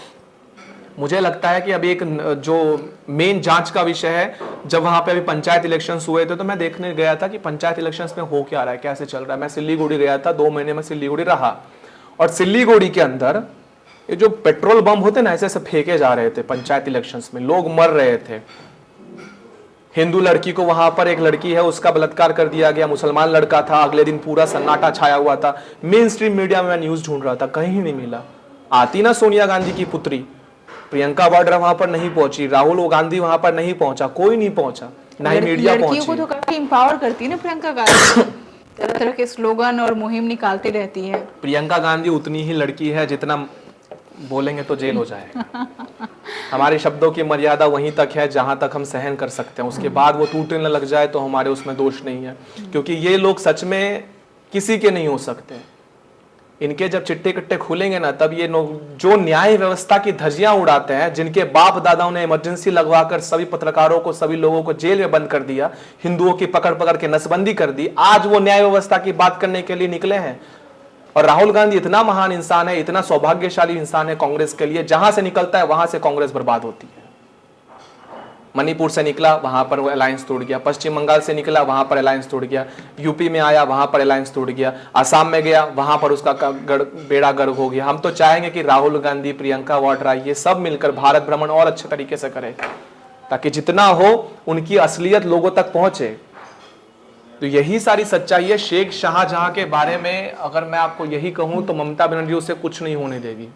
Speaker 1: मुझे लगता है कि अभी एक जो मेन जांच का विषय है, जब वहां पे अभी पंचायत इलेक्शंस हुए थे तो मैं देखने गया था कि पंचायत इलेक्शंस में हो क्या रहा है, कैसे चल रहा है। मैं सिल्लीगुड़ी गया था, 2 महीने में सिल्लीगुड़ी रहा, और सिल्लीगुड़ी के अंदर ये जो पेट्रोल बम होते ना, ऐसे ऐसे फेंके जा रहे थे पंचायत इलेक्शंस में, लोग मर रहे थे। हिंदू लड़की को, वहां पर एक लड़की है उसका बलात्कार कर दिया गया, मुसलमान लड़का था, अगले दिन पूरा सन्नाटा छाया हुआ था। मेन स्ट्रीम मीडिया में मैं न्यूज ढूंढ रहा था, कहीं नहीं मिला। आती ना सोनिया गांधी की पुत्री प्रियंका वाड्रा वहां पर नहीं पहुंची, राहुल गांधी वहां पर नहीं पहुंचा, कोई नहीं पहुंचा, ना ही मीडिया
Speaker 2: लड़कियों
Speaker 1: पहुंची।
Speaker 2: को तो काफी एम्पावर करती है ना प्रियंका गांधी, तरह तरह के स्लोगन और मुहिम निकालती रहती है।
Speaker 1: प्रियंका गांधी उतनी ही लड़की है जितना बोलेंगे तो जेल हो जाएगा। हमारे शब्दों की मर्यादा वहीं तक है जहां तक हम सहन कर सकते हैं, उसके बाद वो टूटने लग जाए तो हमारे उसमें दोष नहीं है, क्योंकि ये लोग सच में किसी के नहीं हो सकते। इनके जब चिट्टे कट्टे खुलेंगे ना, तब ये लोग जो न्याय व्यवस्था की धज्जियां उड़ाते हैं, जिनके बाप दादाओं ने इमरजेंसी लगवाकर सभी पत्रकारों को, सभी लोगों को जेल में बंद कर दिया, हिंदुओं की पकड़ पकड़ के नसबंदी कर दी, आज वो न्याय व्यवस्था की बात करने के लिए निकले हैं। और राहुल गांधी इतना महान इंसान है, इतना सौभाग्यशाली इंसान है कांग्रेस के लिए, जहां से निकलता है वहां से कांग्रेस बर्बाद होती है। मणिपुर से निकला, वहां पर वो अलायंस टूट गया, पश्चिम बंगाल से निकला, वहां पर अलायंस टूट गया, यूपी में आया, वहां पर अलायंस टूट गया, असम में गया, वहां पर उसका बेड़ा गर्क हो गया। हम तो चाहेंगे कि राहुल गांधी, प्रियंका वाड्रा, ये सब मिलकर भारत भ्रमण और अच्छे तरीके से करें, ताकि जितना हो उनकी असलियत लोगों तक पहुंचे। तो यही सारी सच्चाई है। शेख शाहजहां के बारे में अगर मैं आपको यही कहूं तो ममता बनर्जी उसे कुछ नहीं होने देगी,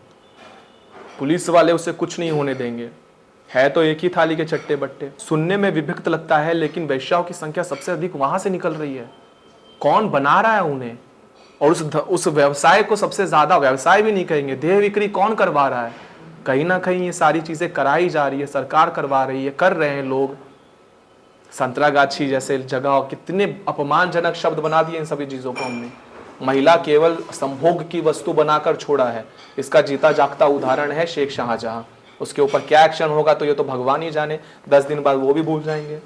Speaker 1: पुलिस वाले उसे कुछ नहीं होने देंगे। है तो एक ही थाली के चट्टे बट्टे। सुनने में विभक्त लगता है, लेकिन वैश्याओं की संख्या सबसे अधिक वहां से निकल रही है। कौन बना रहा है उन्हें? और उस व्यवसाय को सबसे ज्यादा, व्यवसाय भी नहीं कहेंगे, देह बिक्री कौन करवा रहा है? कहीं ना कहीं ये सारी चीजें कराई जा रही है, सरकार करवा रही है, कर रहे हैं लोग। संतरागाछी जैसे जगह, कितने अपमानजनक शब्द बना दिए इन सभी चीजों को हमने। महिला केवल संभोग की वस्तु बनाकर छोड़ा है, इसका जीता जागता उदाहरण है शेख शाहजहां। उसके ऊपर क्या एक्शन होगा तो ये तो भगवान ही जाने। 10 दिन बाद वो भी भूल जाएंगे।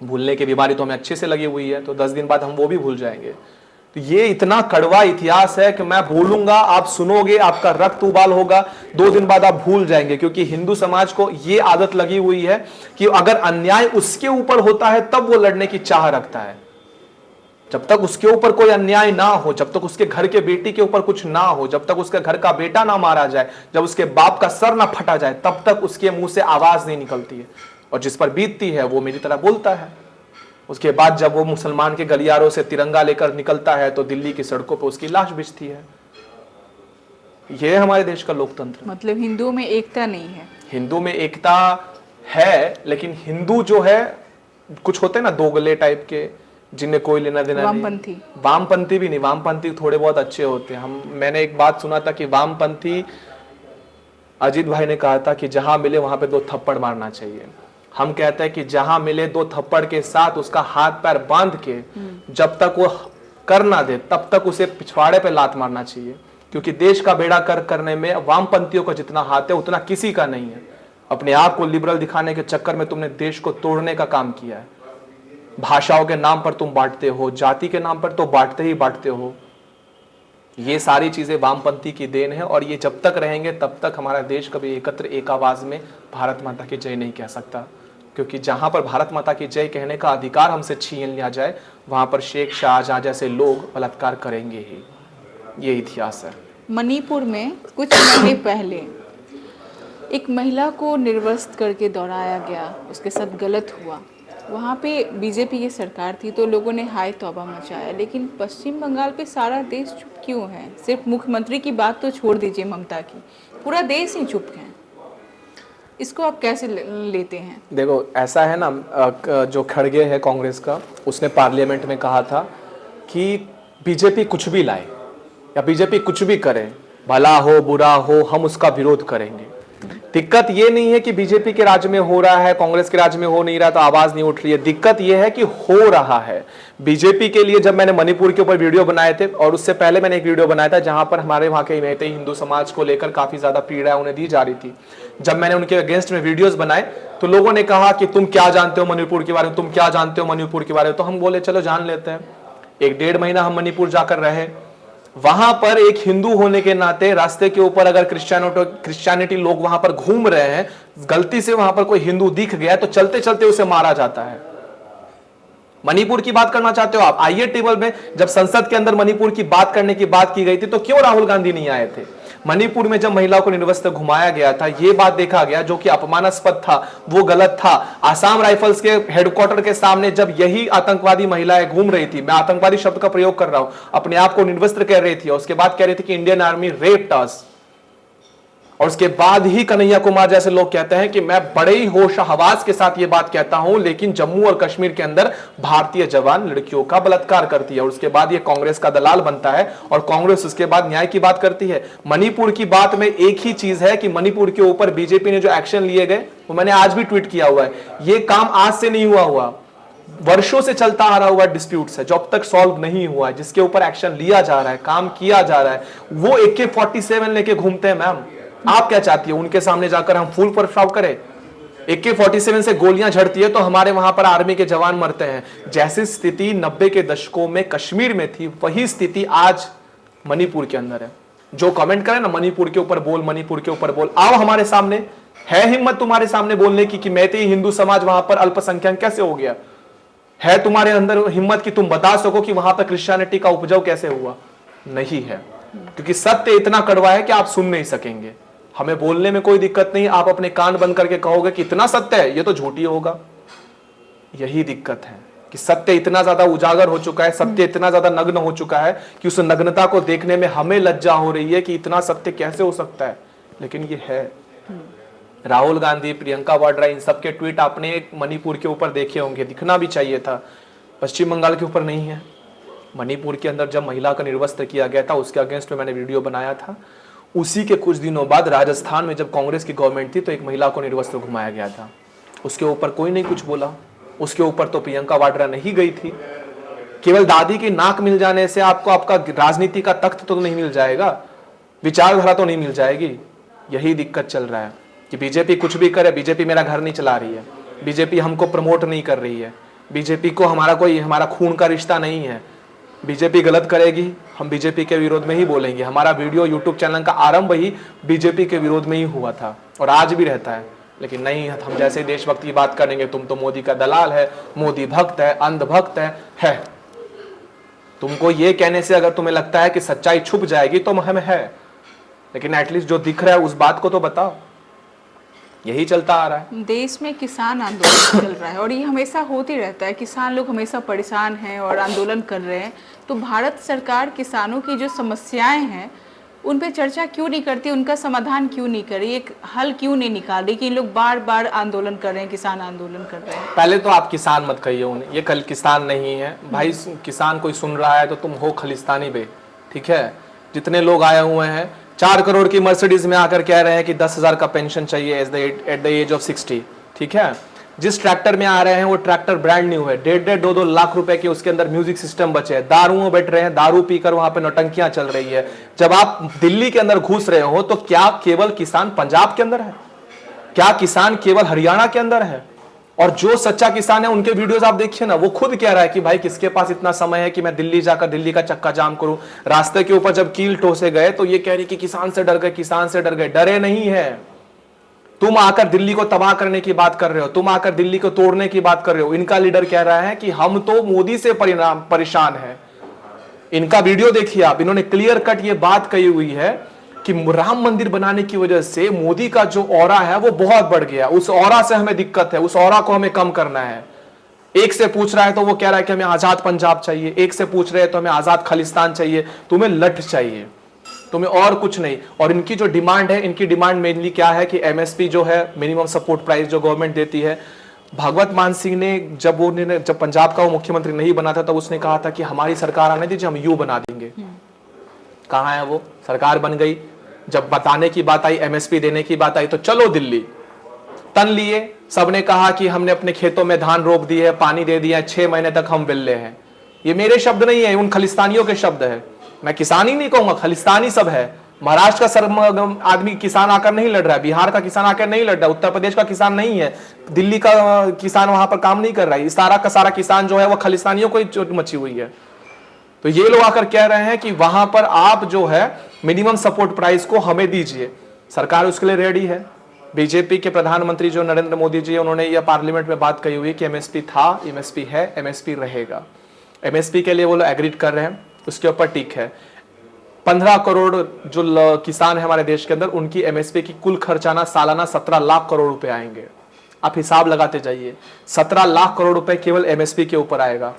Speaker 1: भूलने की बीमारी तो हमें अच्छे से लगी हुई है, तो 10 दिन बाद हम वो भी भूल जाएंगे। तो ये इतना कड़वा इतिहास है कि मैं बोलूंगा, आप सुनोगे, आपका रक्त उबाल होगा, 2 दिन बाद आप भूल जाएंगे। क्योंकि हिंदू समाज को ये आदत लगी हुई है कि अगर अन्याय उसके ऊपर होता है तब वो लड़ने की चाह रखता है। जब तक उसके ऊपर कोई अन्याय ना हो, जब तक उसके घर के बेटी के ऊपर कुछ ना हो, जब तक उसके घर का बेटा ना मारा जाए, जब उसके बाप का सर ना फटा जाए, तब तक उसके मुंह से आवाज नहीं निकलती है। और जिस पर बीतती है वो मेरी तरह बोलता है। उसके बाद जब वो मुसलमान के गलियारों से तिरंगा लेकर निकलता है तो दिल्ली की सड़कों पर उसकी लाश बिछती है। यह हमारे देश का लोकतंत्र।
Speaker 2: मतलब हिंदुओं में एकता नहीं है।
Speaker 1: हिंदू में एकता है, लेकिन हिंदू जो है, कुछ होते हैं ना दोगले टाइप के, जिन्हें कोई लेना देना
Speaker 2: वामपंथी
Speaker 1: नहीं। वामपंथी भी नहीं, वामपंथी थोड़े बहुत अच्छे होते हैं। मैंने एक बात सुना था कि वामपंथी, अजीत भाई ने कहा था कि जहां मिले वहां पे 2 थप्पड़ मारना चाहिए। हम कहते हैं कि जहां मिले 2 थप्पड़ के साथ उसका हाथ पैर बांध के जब तक वो कर ना दे तब तक उसे पिछवाड़े पे लात मारना चाहिए। क्योंकि देश का बेड़ा करने में वामपंथियों का जितना हाथ है उतना किसी का नहीं है। अपने आप को लिबरल दिखाने के चक्कर में तुमने देश को तोड़ने का काम किया है। भाषाओं के नाम पर तुम बांटते हो, जाति के नाम पर तो बांटते ही बांटते हो। ये सारी चीजें वामपंथी की देन है, और ये जब तक रहेंगे तब तक हमारा देश कभी एकत्र एक आवाज में भारत माता की जय नहीं कह सकता। क्योंकि जहां पर भारत माता की जय कहने का अधिकार हमसे छीन लिया जाए, वहां पर शेख शाहजहां जैसे लोग बलात्कार करेंगे ही। ये इतिहास है।
Speaker 2: मणिपुर में कुछ महीने पहले एक महिला को निर्वस्त्र करके दौड़ाया गया, उसके साथ गलत हुआ। वहाँ पे बीजेपी की सरकार थी तो लोगों ने हाय तौबा मचाया। लेकिन पश्चिम बंगाल पे सारा देश चुप क्यों है? सिर्फ मुख्यमंत्री की बात तो छोड़ दीजिए, ममता की, पूरा देश ही चुप है। इसको आप कैसे लेते हैं?
Speaker 1: देखो ऐसा है ना, जो खड़गे है कांग्रेस का, उसने पार्लियामेंट में कहा था कि बीजेपी कुछ भी लाए या बीजेपी कुछ भी करे, भला हो बुरा हो, हम उसका विरोध करेंगे। दिक्कत ये नहीं है कि बीजेपी के राज्य में हो रहा है, कांग्रेस के राज्य में हो नहीं रहा तो आवाज नहीं उठ रही है। दिक्कत ये है कि हो रहा है। बीजेपी के लिए जब मैंने मणिपुर के ऊपर वीडियो बनाए थे, और उससे पहले मैंने एक वीडियो बनाया था जहां पर हमारे वहां के मैतेई हिंदू समाज को लेकर काफी ज्यादा पीड़ा उन्हें दी जा रही थी। जब मैंने उनके अगेंस्ट में वीडियोस बनाए तो लोगों ने कहा कि तुम क्या जानते हो मणिपुर के बारे में, तुम क्या जानते हो मणिपुर के बारे में। तो हम बोले चलो जान लेते हैं। 1-1.5 महीना हम मणिपुर जाकर रहे। वहां पर एक हिंदू होने के नाते रास्ते के ऊपर अगर क्रिश्चियनिटी लोग वहां पर घूम रहे हैं, गलती से वहां पर कोई हिंदू दिख गया तो चलते चलते उसे मारा जाता है। मणिपुर की बात करना चाहते हो आप, आइए टेबल में। जब संसद के अंदर मणिपुर की बात करने की बात की गई थी तो क्यों राहुल गांधी नहीं आए थे? मणिपुर में जब महिलाओं को निर्वस्त्र घुमाया गया था, ये बात देखा गया जो कि अपमानास्पद था, वो गलत था। आसाम राइफल्स के हेडक्वार्टर के सामने जब यही आतंकवादी महिलाएं घूम रही थी, मैं आतंकवादी शब्द का प्रयोग कर रहा हूं, अपने आप को निर्वस्त्र कह रही थी, और उसके बाद कह रही थी कि इंडियन आर्मी रेप्ड अस, और उसके बाद ही कन्हैया कुमार जैसे लोग कहते हैं कि मैं बड़े ही होश हवास के साथ ये बात कहता हूं, लेकिन जम्मू और कश्मीर के अंदर भारतीय जवान लड़कियों का बलात्कार करती है, और उसके बाद ये कांग्रेस का दलाल बनता है, और कांग्रेस उसके बाद न्याय की बात करती है। मणिपुर की बात में एक ही चीज है कि मणिपुर के ऊपर बीजेपी ने जो एक्शन लिए गए, वो मैंने आज भी ट्वीट किया हुआ है, ये काम आज से नहीं हुआ, वर्षों से चलता आ रहा हुआ डिस्प्यूट्स है जो अब तक सॉल्व नहीं हुआ है, जिसके ऊपर एक्शन लिया जा रहा है, काम किया जा रहा है। वो AK-47 लेके घूमते हैं। मैम, आप क्या चाहती है, उनके सामने जाकर हम फूल बर्ताव करें? AK-47 से गोलियां झड़ती है तो हमारे वहां पर आर्मी के जवान मरते हैं। जैसी स्थिति 90 के दशकों में कश्मीर में थी, वही स्थिति आज मणिपुर के अंदर है। जो कमेंट करें ना मणिपुर के ऊपर बोल, मणिपुर के ऊपर बोल, आओ हमारे सामने, है हिम्मत तुम्हारे सामने बोलने की कि मैतेई हिंदू समाज वहां पर अल्पसंख्यक कैसे हो गया? है तुम्हारे अंदर हिम्मत कि तुम बता सको कि वहां पर क्रिश्चियनिटी का उपजाऊ कैसे हुआ? नहीं है, क्योंकि सत्य इतना कड़वा है कि आप सुन नहीं सकेंगे। हमें बोलने में कोई दिक्कत नहीं, आप अपने कान बंद करके कहोगे कि इतना सत्य है, ये तो झूठी होगा। यही दिक्कत है कि सत्य इतना ज्यादा उजागर हो चुका है, सत्य इतना ज्यादा नग्न हो चुका है कि उस नग्नता को देखने में हमें लज्जा हो रही है कि इतना सत्य कैसे हो सकता है, लेकिन ये है। राहुल गांधी, प्रियंका वाड्रा, इन सबके ट्वीट आपने मणिपुर के ऊपर देखे होंगे, दिखना भी चाहिए था। पश्चिम बंगाल के ऊपर नहीं है। मणिपुर के अंदर जब महिला का निर्वस्त्र किया गया था, उसके अगेंस्ट में मैंने वीडियो बनाया था। उसी के कुछ दिनों बाद राजस्थान में जब कांग्रेस की गवर्नमेंट थी तो एक महिला को निर्वस्त्र घुमाया गया था, उसके ऊपर कोई नहीं कुछ बोला। उसके ऊपर तो प्रियंका वाड्रा नहीं गई थी। केवल दादी की नाक मिल जाने से आपको आपका राजनीति का तख्त तो नहीं मिल जाएगा, विचारधारा तो नहीं मिल जाएगी। यही दिक्कत चल रहा है कि बीजेपी कुछ भी करे, बीजेपी मेरा घर नहीं चला रही है, बीजेपी हमको प्रमोट नहीं कर रही है, बीजेपी को हमारा खून का रिश्ता नहीं है। बीजेपी गलत करेगी, हम बीजेपी के विरोध में ही बोलेंगे। हमारा वीडियो यूट्यूब चैनल का आरंभ ही बीजेपी के विरोध में ही हुआ था और आज भी रहता है। लेकिन नहीं, हम जैसे देशभक्ति की बात करेंगे, तुम तो मोदी का दलाल है, मोदी भक्त है, अंधभक्त है। तुमको ये कहने से अगर तुम्हें लगता है कि सच्चाई छुप जाएगी तो हमें है, लेकिन एटलीस्ट जो दिख रहा है उस बात को तो बताओ। यही चलता आ रहा है।
Speaker 2: देश में किसान आंदोलन चल रहा है और ये हमेशा होते रहता है। किसान लोग हमेशा परेशान हैं और आंदोलन कर रहे हैं। तो भारत सरकार किसानों की जो समस्याएं हैं उन पे चर्चा क्यों नहीं करती, उनका समाधान क्यों नहीं करी, एक हल क्यों नहीं निकाल रही कि इन लोग बार बार आंदोलन कर रहे हैं, किसान आंदोलन कर रहे हैं?
Speaker 1: पहले तो आप किसान मत कहिए उन्हें, ये कल किसान नहीं है भाई। किसान कोई सुन रहा है तो तुम हो खलिस्तानी बे, ठीक है। जितने लोग आए हुए हैं 4 करोड़ की मर्सिडीज में आकर कह रहे हैं कि 10,000 का पेंशन चाहिए एट द एज ऑफ 60, ठीक है। जिस ट्रैक्टर में आ रहे हैं वो ट्रैक्टर ब्रांड न्यू है, 1.5 2 लाख रुपए के उसके अंदर म्यूजिक सिस्टम बचे हैं, दारुओं बैठ रहे हैं, दारू पीकर वहां पे नौटंकियां चल रही है। जब आप दिल्ली के अंदर घुस रहे हो तो क्या केवल किसान पंजाब के अंदर है? क्या किसान केवल हरियाणा के अंदर है? और जो सच्चा किसान है उनके वीडियोस आप देखिए ना, वो खुद कह रहा है कि भाई किसके पास इतना समय है कि मैं दिल्ली जाकर दिल्ली का चक्का जाम करूं। रास्ते के ऊपर जब कील ठोसे गए तो ये कह रही कि किसान से डर गए, किसान से डर गए। डरे नहीं है। तुम आकर दिल्ली को तबाह करने की बात कर रहे हो, तुम आकर दिल्ली को तोड़ने की बात कर रहे हो। इनका लीडर कह रहा है कि हम तो मोदी से परेशान है। इनका वीडियो देखिए आप, इन्होंने क्लियर कट ये बात कही हुई है कि राम मंदिर बनाने की वजह से मोदी का जो ऑरा है वो बहुत बढ़ गया, उस ऑरा से हमें दिक्कत है, उस ऑरा को हमें कम करना है। एक से पूछ रहा है तो वो कह रहा है कि हमें आजाद पंजाब चाहिए, एक से पूछ रहे हैं तो हमें आजाद खालिस्तान चाहिए। तुम्हें लठ चाहिए, तुम्हें और कुछ नहीं। और इनकी जो डिमांड है, इनकी डिमांड मेनली क्या है कि MSP जो है, मिनिमम सपोर्ट प्राइस जो गवर्नमेंट देती है। भगवत मान सिंह ने जब पंजाब का वो मुख्यमंत्री नहीं बना था तब उसने कहा था कि हमारी सरकार आने दीजिए, हम यू बना देंगे। कहां है वो सरकार? बन गई। जब बताने की बात आई, MSP देने की बात आई तो चलो दिल्ली तन लिए। सबने कहा कि हमने अपने खेतों में धान रोप दिए, पानी दे दिया, 6 महीने तक हम बिल्ले हैं। ये मेरे शब्द नहीं है, उन खालिस्तानियों के शब्द है। मैं किसान ही नहीं कहूंगा, खालिस्तानी सब है। महाराष्ट्र का सरगम आदमी किसान आकर नहीं लड़ रहा है, बिहार का किसान आकर नहीं लड़ रहा है, उत्तर प्रदेश का किसान नहीं है, दिल्ली का किसान वहां पर काम नहीं कर रहा है। सारा का सारा किसान जो है वो खालिस्तानियों को ही चोट मची हुई है। तो ये लोग आकर कह रहे हैं कि वहां पर आप जो है मिनिमम सपोर्ट प्राइस को हमें दीजिए। सरकार उसके लिए रेडी है। बीजेपी के प्रधानमंत्री जो नरेंद्र मोदी जी, उन्होंने यह पार्लियामेंट में बात कही हुई कि MSP था, MSP है, MSP रहेगा। MSP के लिए वो लोग एग्रीड कर रहे हैं, उसके ऊपर ठीक है। 15 करोड़ जो किसान है हमारे देश के अंदर, उनकी एमएसपी की कुल खर्चाना सालाना 17 लाख करोड़ रुपए आएंगे। आप हिसाब लगाते जाइए, 17 लाख करोड़ रुपए केवल एमएसपी के ऊपर आएगा।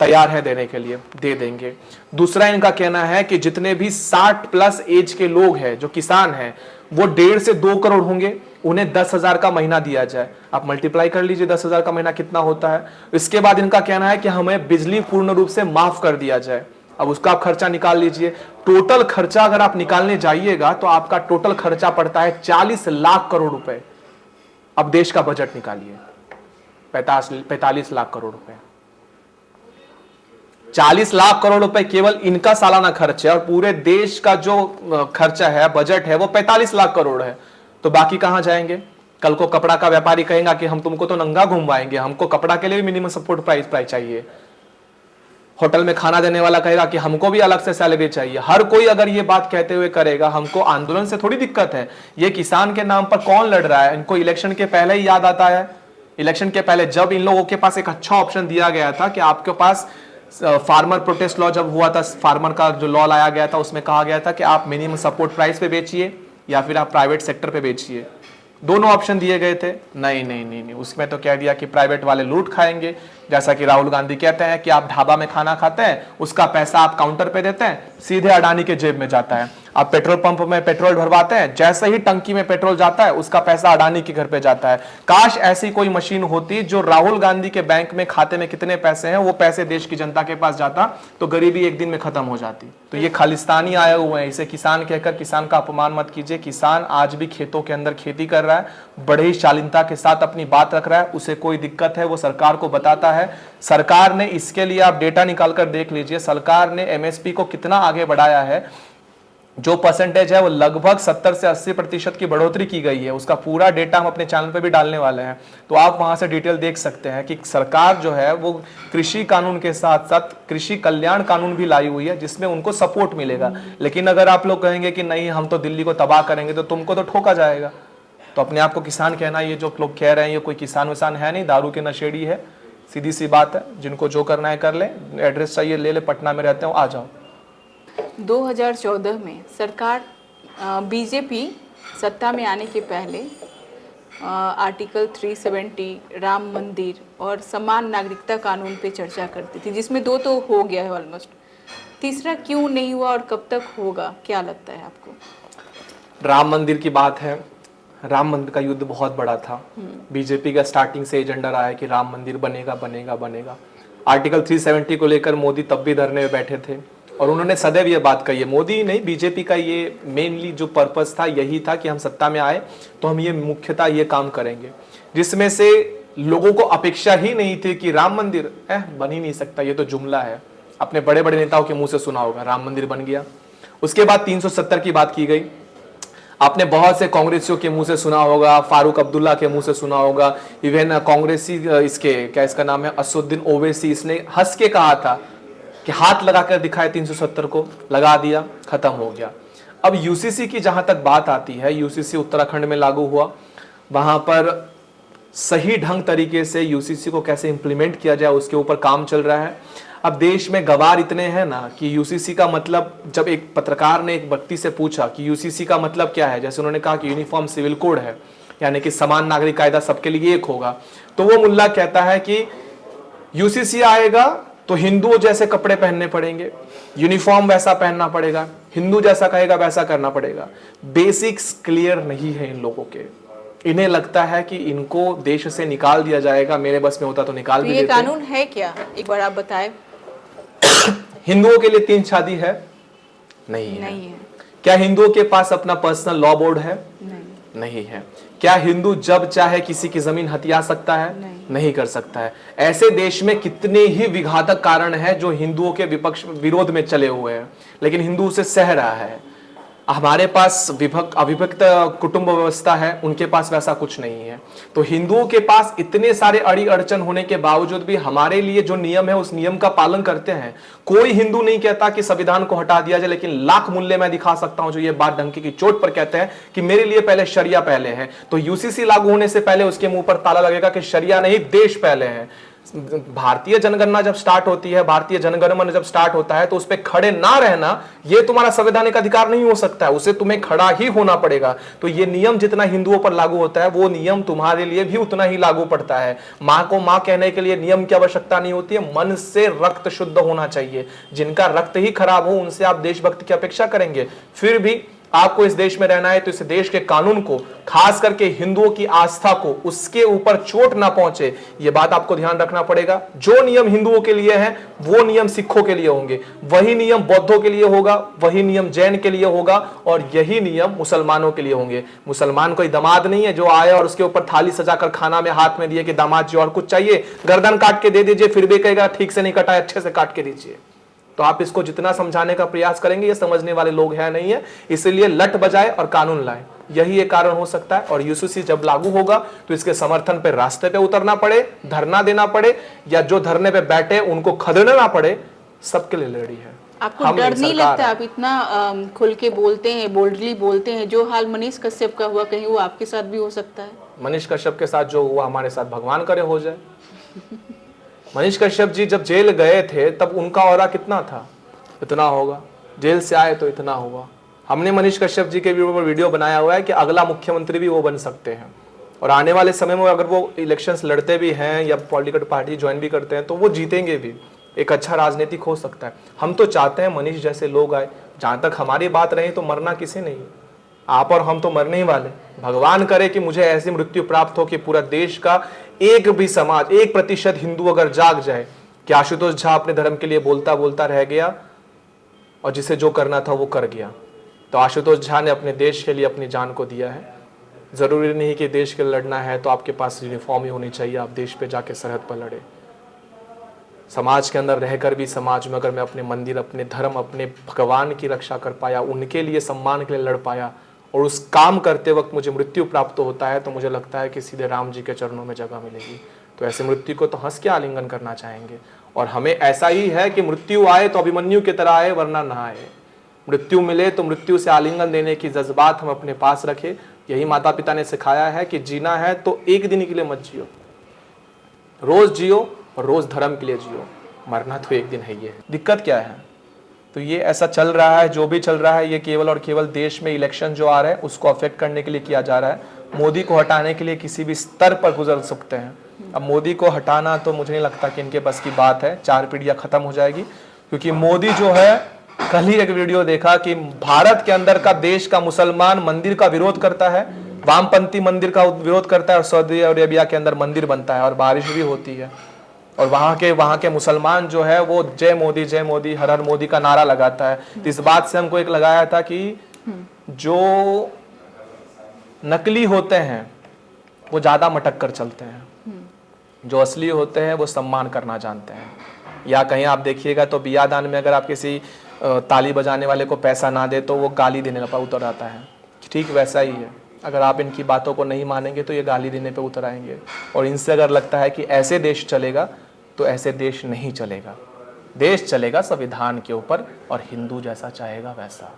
Speaker 1: तैयार है देने के लिए, दे देंगे। दूसरा इनका कहना है कि जितने भी 60 प्लस एज के लोग हैं जो किसान हैं, वो 1.5 से 2 करोड़ होंगे, उन्हें 10,000 का महीना दिया जाए। आप मल्टीप्लाई कर लीजिए 10,000 का महीना कितना होता है। इसके बाद इनका कहना है कि हमें बिजली पूर्ण रूप से माफ कर दिया जाए। अब उसका आप खर्चा निकाल लीजिए। टोटल खर्चा अगर आप निकालने जाइएगा तो आपका टोटल खर्चा पड़ता है 40 लाख करोड़ रुपए। अब देश का बजट निकालिए, 45 लाख करोड़ रुपए। 40 लाख करोड़ रुपए केवल इनका सालाना खर्च है, और पूरे देश का जो खर्चा है, बजट है, वो 45 लाख करोड़ है। तो बाकी कहां जाएंगे? कल को कपड़ा का व्यापारी कहेगा कि हम तुमको तो नंगा घुमवाएंगे, हमको कपड़ा के लिए भी मिनिमम सपोर्ट प्राइस चाहिए। होटल में खाना देने वाला कहेगा कि हमको भी अलग से सैलरी चाहिए। हर कोई अगर ये बात कहते हुए करेगा, हमको आंदोलन से थोड़ी दिक्कत है। ये किसान के नाम पर कौन लड़ रहा है, इनको इलेक्शन के पहले ही याद आता है। इलेक्शन के पहले जब इन लोगों के पास एक अच्छा ऑप्शन दिया गया था कि आपके पास फार्मर प्रोटेस्ट लॉ जब हुआ था, फार्मर का जो लॉ लाया गया था, उसमें कहा गया था कि आप मिनिमम सपोर्ट प्राइस पे बेचिए या फिर आप प्राइवेट सेक्टर पे बेचिए। दोनों ऑप्शन दिए गए थे। नहीं नहीं नहीं नहीं, उसमें तो कह दिया कि प्राइवेट वाले लूट खाएंगे। जैसा कि राहुल गांधी कहते हैं कि आप ढाबा में खाना खाते हैं, उसका पैसा आप काउंटर पे देते हैं, सीधे अडानी के जेब में जाता है। आप पेट्रोल पंप में पेट्रोल भरवाते हैं, जैसे ही टंकी में पेट्रोल जाता है, उसका पैसा अडानी के घर पे जाता है। काश ऐसी कोई मशीन होती जो राहुल गांधी के बैंक में खाते में कितने पैसे हैं वो पैसे देश की जनता के पास जाता, तो गरीबी एक दिन में खत्म हो जाती। तो ये खालिस्तानी आए हुए हैं, इसे किसान कहकर किसान का अपमान मत कीजिए। किसान आज भी खेतों के अंदर खेती कर रहा है, बड़े ही शालीनता के साथ अपनी बात रख रहा है। उसे कोई दिक्कत है वो सरकार को बताता है। सरकार ने इसके लिए आप डेटा निकालकर देख लीजिए, सरकार ने एमएसपी को कितना आगे बढ़ाया है। जो परसेंटेज है वो लगभग 70 से 80% की बढ़ोतरी की गई है। उसका पूरा डेटा हम अपने चैनल पे भी डालने वाले हैं, तो आप वहां से डिटेल देख सकते हैं कि सरकार जो है वो कृषि कानून के साथ साथ कृषि कल्याण कानून भी लाई हुई है, जिसमें उनको सपोर्ट मिलेगा। लेकिन अगर आप लोग कहेंगे कि नहीं हम तो दिल्ली को तबाह करेंगे, तो तुमको तो ठोका जाएगा। तो अपने आप को किसान कहना, ये जो लोग कह रहे हैं ये कोई किसान विसान है नहीं, दारू के नशेड़ी है। सीधी सी बात है, जिनको जो करना है कर ले। एड्रेस चाहिए ले ले, पटना में रहते हो, आ जाओ।
Speaker 2: 2014 में सरकार बीजेपी सत्ता में आने के पहले आर्टिकल 370 राम मंदिर और समान नागरिकता कानून पे चर्चा करती थी, जिसमें 2 तो हो गया है ऑलमोस्ट। तीसरा क्यों नहीं हुआ और कब तक होगा, क्या लगता है आपको?
Speaker 1: राम मंदिर की बात है, राम मंदिर का युद्ध बहुत बड़ा था। बीजेपी का स्टार्टिंग से एजेंडा रहा है कि राम मंदिर बनेगा बनेगा बनेगा। आर्टिकल 370 को लेकर मोदी तब भी धरने में बैठे थे, और उन्होंने सदैव ये बात कही है। मोदी नहीं, बीजेपी का ये मेनली जो पर्पस था यही था कि हम सत्ता में आए तो हम ये मुख्यतः ये काम करेंगे, जिसमें से लोगों को अपेक्षा ही नहीं थी कि राम मंदिर बन ही नहीं सकता, ये तो जुमला है। अपने बड़े बड़े नेताओं के मुंह से सुना होगा, राम मंदिर बन गया। उसके बाद 370 की बात की गई। आपने बहुत से कांग्रेसियों के मुंह से सुना होगा, फारूक अब्दुल्ला के मुंह से सुना होगा, इवन कांग्रेसी इसके क्या इसका नाम है असुद्दीन ओवैसी, इसने हंस के कहा था कि हाथ लगाकर दिखाए 370 को, लगा दिया, खत्म हो गया। अब यूसीसी की जहां तक बात आती है, यूसीसी उत्तराखंड में लागू हुआ, वहां पर सही ढंग तरीके से यूसीसी को कैसे इंप्लीमेंट किया जाए उसके ऊपर काम चल रहा है। अब देश में गवार इतने हैं ना कि यूसीसी का मतलब, जब एक पत्रकार ने एक व्यक्ति से पूछा कि यूसीसी का मतलब क्या है, जैसे उन्होंने कहा कि यूनिफॉर्म सिविल कोड है, यानी कि समान नागरिक कायदा सबके लिए एक होगा, तो वो मुल्ला कहता है कि यूसीसी आएगा तो हिंदुओं जैसे कपड़े पहनने पड़ेंगे, यूनिफॉर्म वैसा पहनना पड़ेगा, हिंदू जैसा कहेगा वैसा करना पड़ेगा। बेसिक्स क्लियर नहीं है इन लोगों के। इन्हें लगता है कि इनको देश से निकाल दिया जाएगा, मेरे बस में होता तो निकाल भी देते।
Speaker 2: ये कानून है क्या, एक बार आप बताएं।
Speaker 1: हिंदुओं के लिए 3 शादी है? नहीं है। क्या हिंदुओं के पास अपना पर्सनल लॉ बोर्ड है? नहीं है। क्या हिंदू जब चाहे किसी की जमीन हथिया सकता है? नहीं कर सकता है। ऐसे देश में कितने ही विघातक कारण हैं जो हिंदुओं के विपक्ष विरोध में चले हुए हैं, लेकिन हिंदू उसे सह रहा है। हमारे पास अविभक्त कुटुंब व्यवस्था है, उनके पास वैसा कुछ नहीं है। तो हिंदुओं के पास इतने सारे अड़ी अड़चन होने के बावजूद भी हमारे लिए जो नियम है उस नियम का पालन करते हैं। कोई हिंदू नहीं कहता कि संविधान को हटा दिया जाए, लेकिन लाख मूल्य मैं दिखा सकता हूं जो ये बात डंके की चोट पर कहते हैं कि मेरे लिए पहले शरिया पहले है। तो यूसीसी लागू होने से पहले उसके मुंह पर ताला लगेगा कि शरिया नहीं, देश पहले है। भारतीय जनगणना जब स्टार्ट होती है, भारतीय जनगणमन जब स्टार्ट होता है, तो उस पर खड़े ना रहना ये तुम्हारा संवैधानिक अधिकार नहीं हो सकता है, उसे तुम्हें खड़ा ही होना पड़ेगा। तो ये नियम जितना हिंदुओं पर लागू होता है, वो नियम तुम्हारे लिए भी उतना ही लागू पड़ता है। मां को मां कहने के लिए नियम की आवश्यकता नहीं होती है, मन से रक्त शुद्ध होना चाहिए। जिनका रक्त ही खराब हो उनसे आप देशभक्ति की अपेक्षा करेंगे। फिर भी आपको इस देश में रहना है तो इस देश के कानून को, खास करके हिंदुओं की आस्था को, उसके ऊपर चोट ना पहुंचे, ये बात आपको ध्यान रखना पड़ेगा। जो नियम हिंदुओं के लिए हैं वो नियम सिखों के लिए होंगे, वही नियम बौद्धों के लिए होगा, वही नियम जैन के लिए होगा, और यही नियम मुसलमानों के लिए होंगे। मुसलमान कोई दामाद नहीं है जो आए और उसके ऊपर थाली सजाकर खाना में हाथ में दिए कि दामाद जी और कुछ चाहिए, गर्दन काट के दे दीजिए, फिर भी कहेगा ठीक से नहीं कटा है, अच्छे से काट के दीजिए। तो आप इसको जितना समझाने का प्रयास करेंगे, ये समझने वाले लोग हैं नहीं है, इसलिए लट बजाए और कानून लाए, यही एक कारण हो सकता है। और यूसीसी जब लागू होगा तो इसके समर्थन पे रास्ते पे उतरना पड़े, धरना देना पड़े, या जो धरने पे बैठे उनको खदेड़ना ना पड़े, सबके लिए लड़ी है।
Speaker 2: आपको डर नहीं लगता? आप इतना खुल के बोलते हैं, बोल्डली बोलते हैं, जो हाल मनीष कश्यप का हुआ कहीं वो आपके साथ भी हो सकता है?
Speaker 1: मनीष कश्यप के साथ जो हुआ हमारे साथ भगवान करे हो जाए। मनीष कश्यप जी जब जेल गए थे तब उनका ऑरा कितना था, इतना होगा। जेल से आए तो इतना हुआ। हमने मनीष कश्यप जी के ऊपर वीडियो बनाया हुआ है कि अगला मुख्यमंत्री भी वो बन सकते हैं, और आने वाले समय में अगर वो इलेक्शंस लड़ते भी हैं या पॉलिटिकल पार्टी ज्वाइन भी करते हैं तो वो जीतेंगे भी, एक अच्छा राजनीतिक हो सकता है। हम तो चाहते हैं मनीष जैसे लोग आए। जहाँ तक हमारी बात रही तो मरना किसी नहीं, आप और हम तो मरने ही वाले। भगवान करे कि मुझे ऐसी मृत्यु प्राप्त हो कि पूरा देश का एक भी समाज, 1% हिंदू अगर जाग जाए कि आशुतोष झा अपने धर्म के लिए बोलता बोलता रह गया और जिसे जो करना था वो कर गया। तो आशुतोष झा ने अपने देश के लिए अपनी जान को दिया है। जरूरी नहीं कि देश के लिए लड़ना है तो आपके पास यूनिफॉर्म ही होनी चाहिए, आप देश पे जाके सरहद पर लड़े। समाज के अंदर रहकर भी समाज में अगर मैं अपने मंदिर, अपने धर्म, अपने भगवान की रक्षा कर पाया, उनके लिए सम्मान के लिए लड़ पाया, और उस काम करते वक्त मुझे मृत्यु प्राप्त होता है, तो मुझे लगता है कि सीधे राम जी के चरणों में जगह मिलेगी। तो ऐसे मृत्यु को तो हंस के आलिंगन करना चाहेंगे। और हमें ऐसा ही है कि मृत्यु आए तो अभिमन्यु की तरह आए, वरना ना आए। मृत्यु मिले तो मृत्यु से आलिंगन देने की जज्बात हम अपने पास रखें। यही माता पिता ने सिखाया है कि जीना है तो एक दिन के लिए मत जियो, रोज जियो और रोज धर्म के लिए जियो। मरना तो एक दिन है ही है। दिक्कत क्या है? तो ये ऐसा चल रहा है, जो भी चल रहा है ये केवल और केवल देश में इलेक्शन जो आ रहा है उसको अफेक्ट करने के लिए किया जा रहा है। मोदी को हटाने के लिए किसी भी स्तर पर गुजर सकते हैं। अब मोदी को हटाना तो मुझे नहीं लगता कि इनके बस की बात है, 4 पीढ़ियां खत्म हो जाएगी। क्योंकि मोदी जो है, कल ही एक वीडियो देखा कि भारत के अंदर का देश का मुसलमान मंदिर का विरोध करता है, वामपंथी मंदिर का विरोध करता है, और सऊदी अरेबिया के अंदर मंदिर बनता है और बारिश भी होती है, और वहाँ के मुसलमान जो है वो जय मोदी हर हर मोदी का नारा लगाता है। तो इस बात से हमको एक लगाया था कि जो नकली होते हैं वो ज्यादा मटक कर चलते हैं, जो असली होते हैं वो सम्मान करना जानते हैं। या कहीं आप देखिएगा तो बिया दान में अगर आप किसी ताली बजाने वाले को पैसा ना दे तो वो गाली देने पर उतर आता है। ठीक वैसा ही है, अगर आप इनकी बातों को नहीं मानेंगे तो ये गाली देने पे उतर आएंगे। और इनसे अगर लगता है कि ऐसे देश चलेगा, तो ऐसे देश नहीं चलेगा। देश चलेगा संविधान के ऊपर, और हिंदू जैसा चाहेगा वैसा।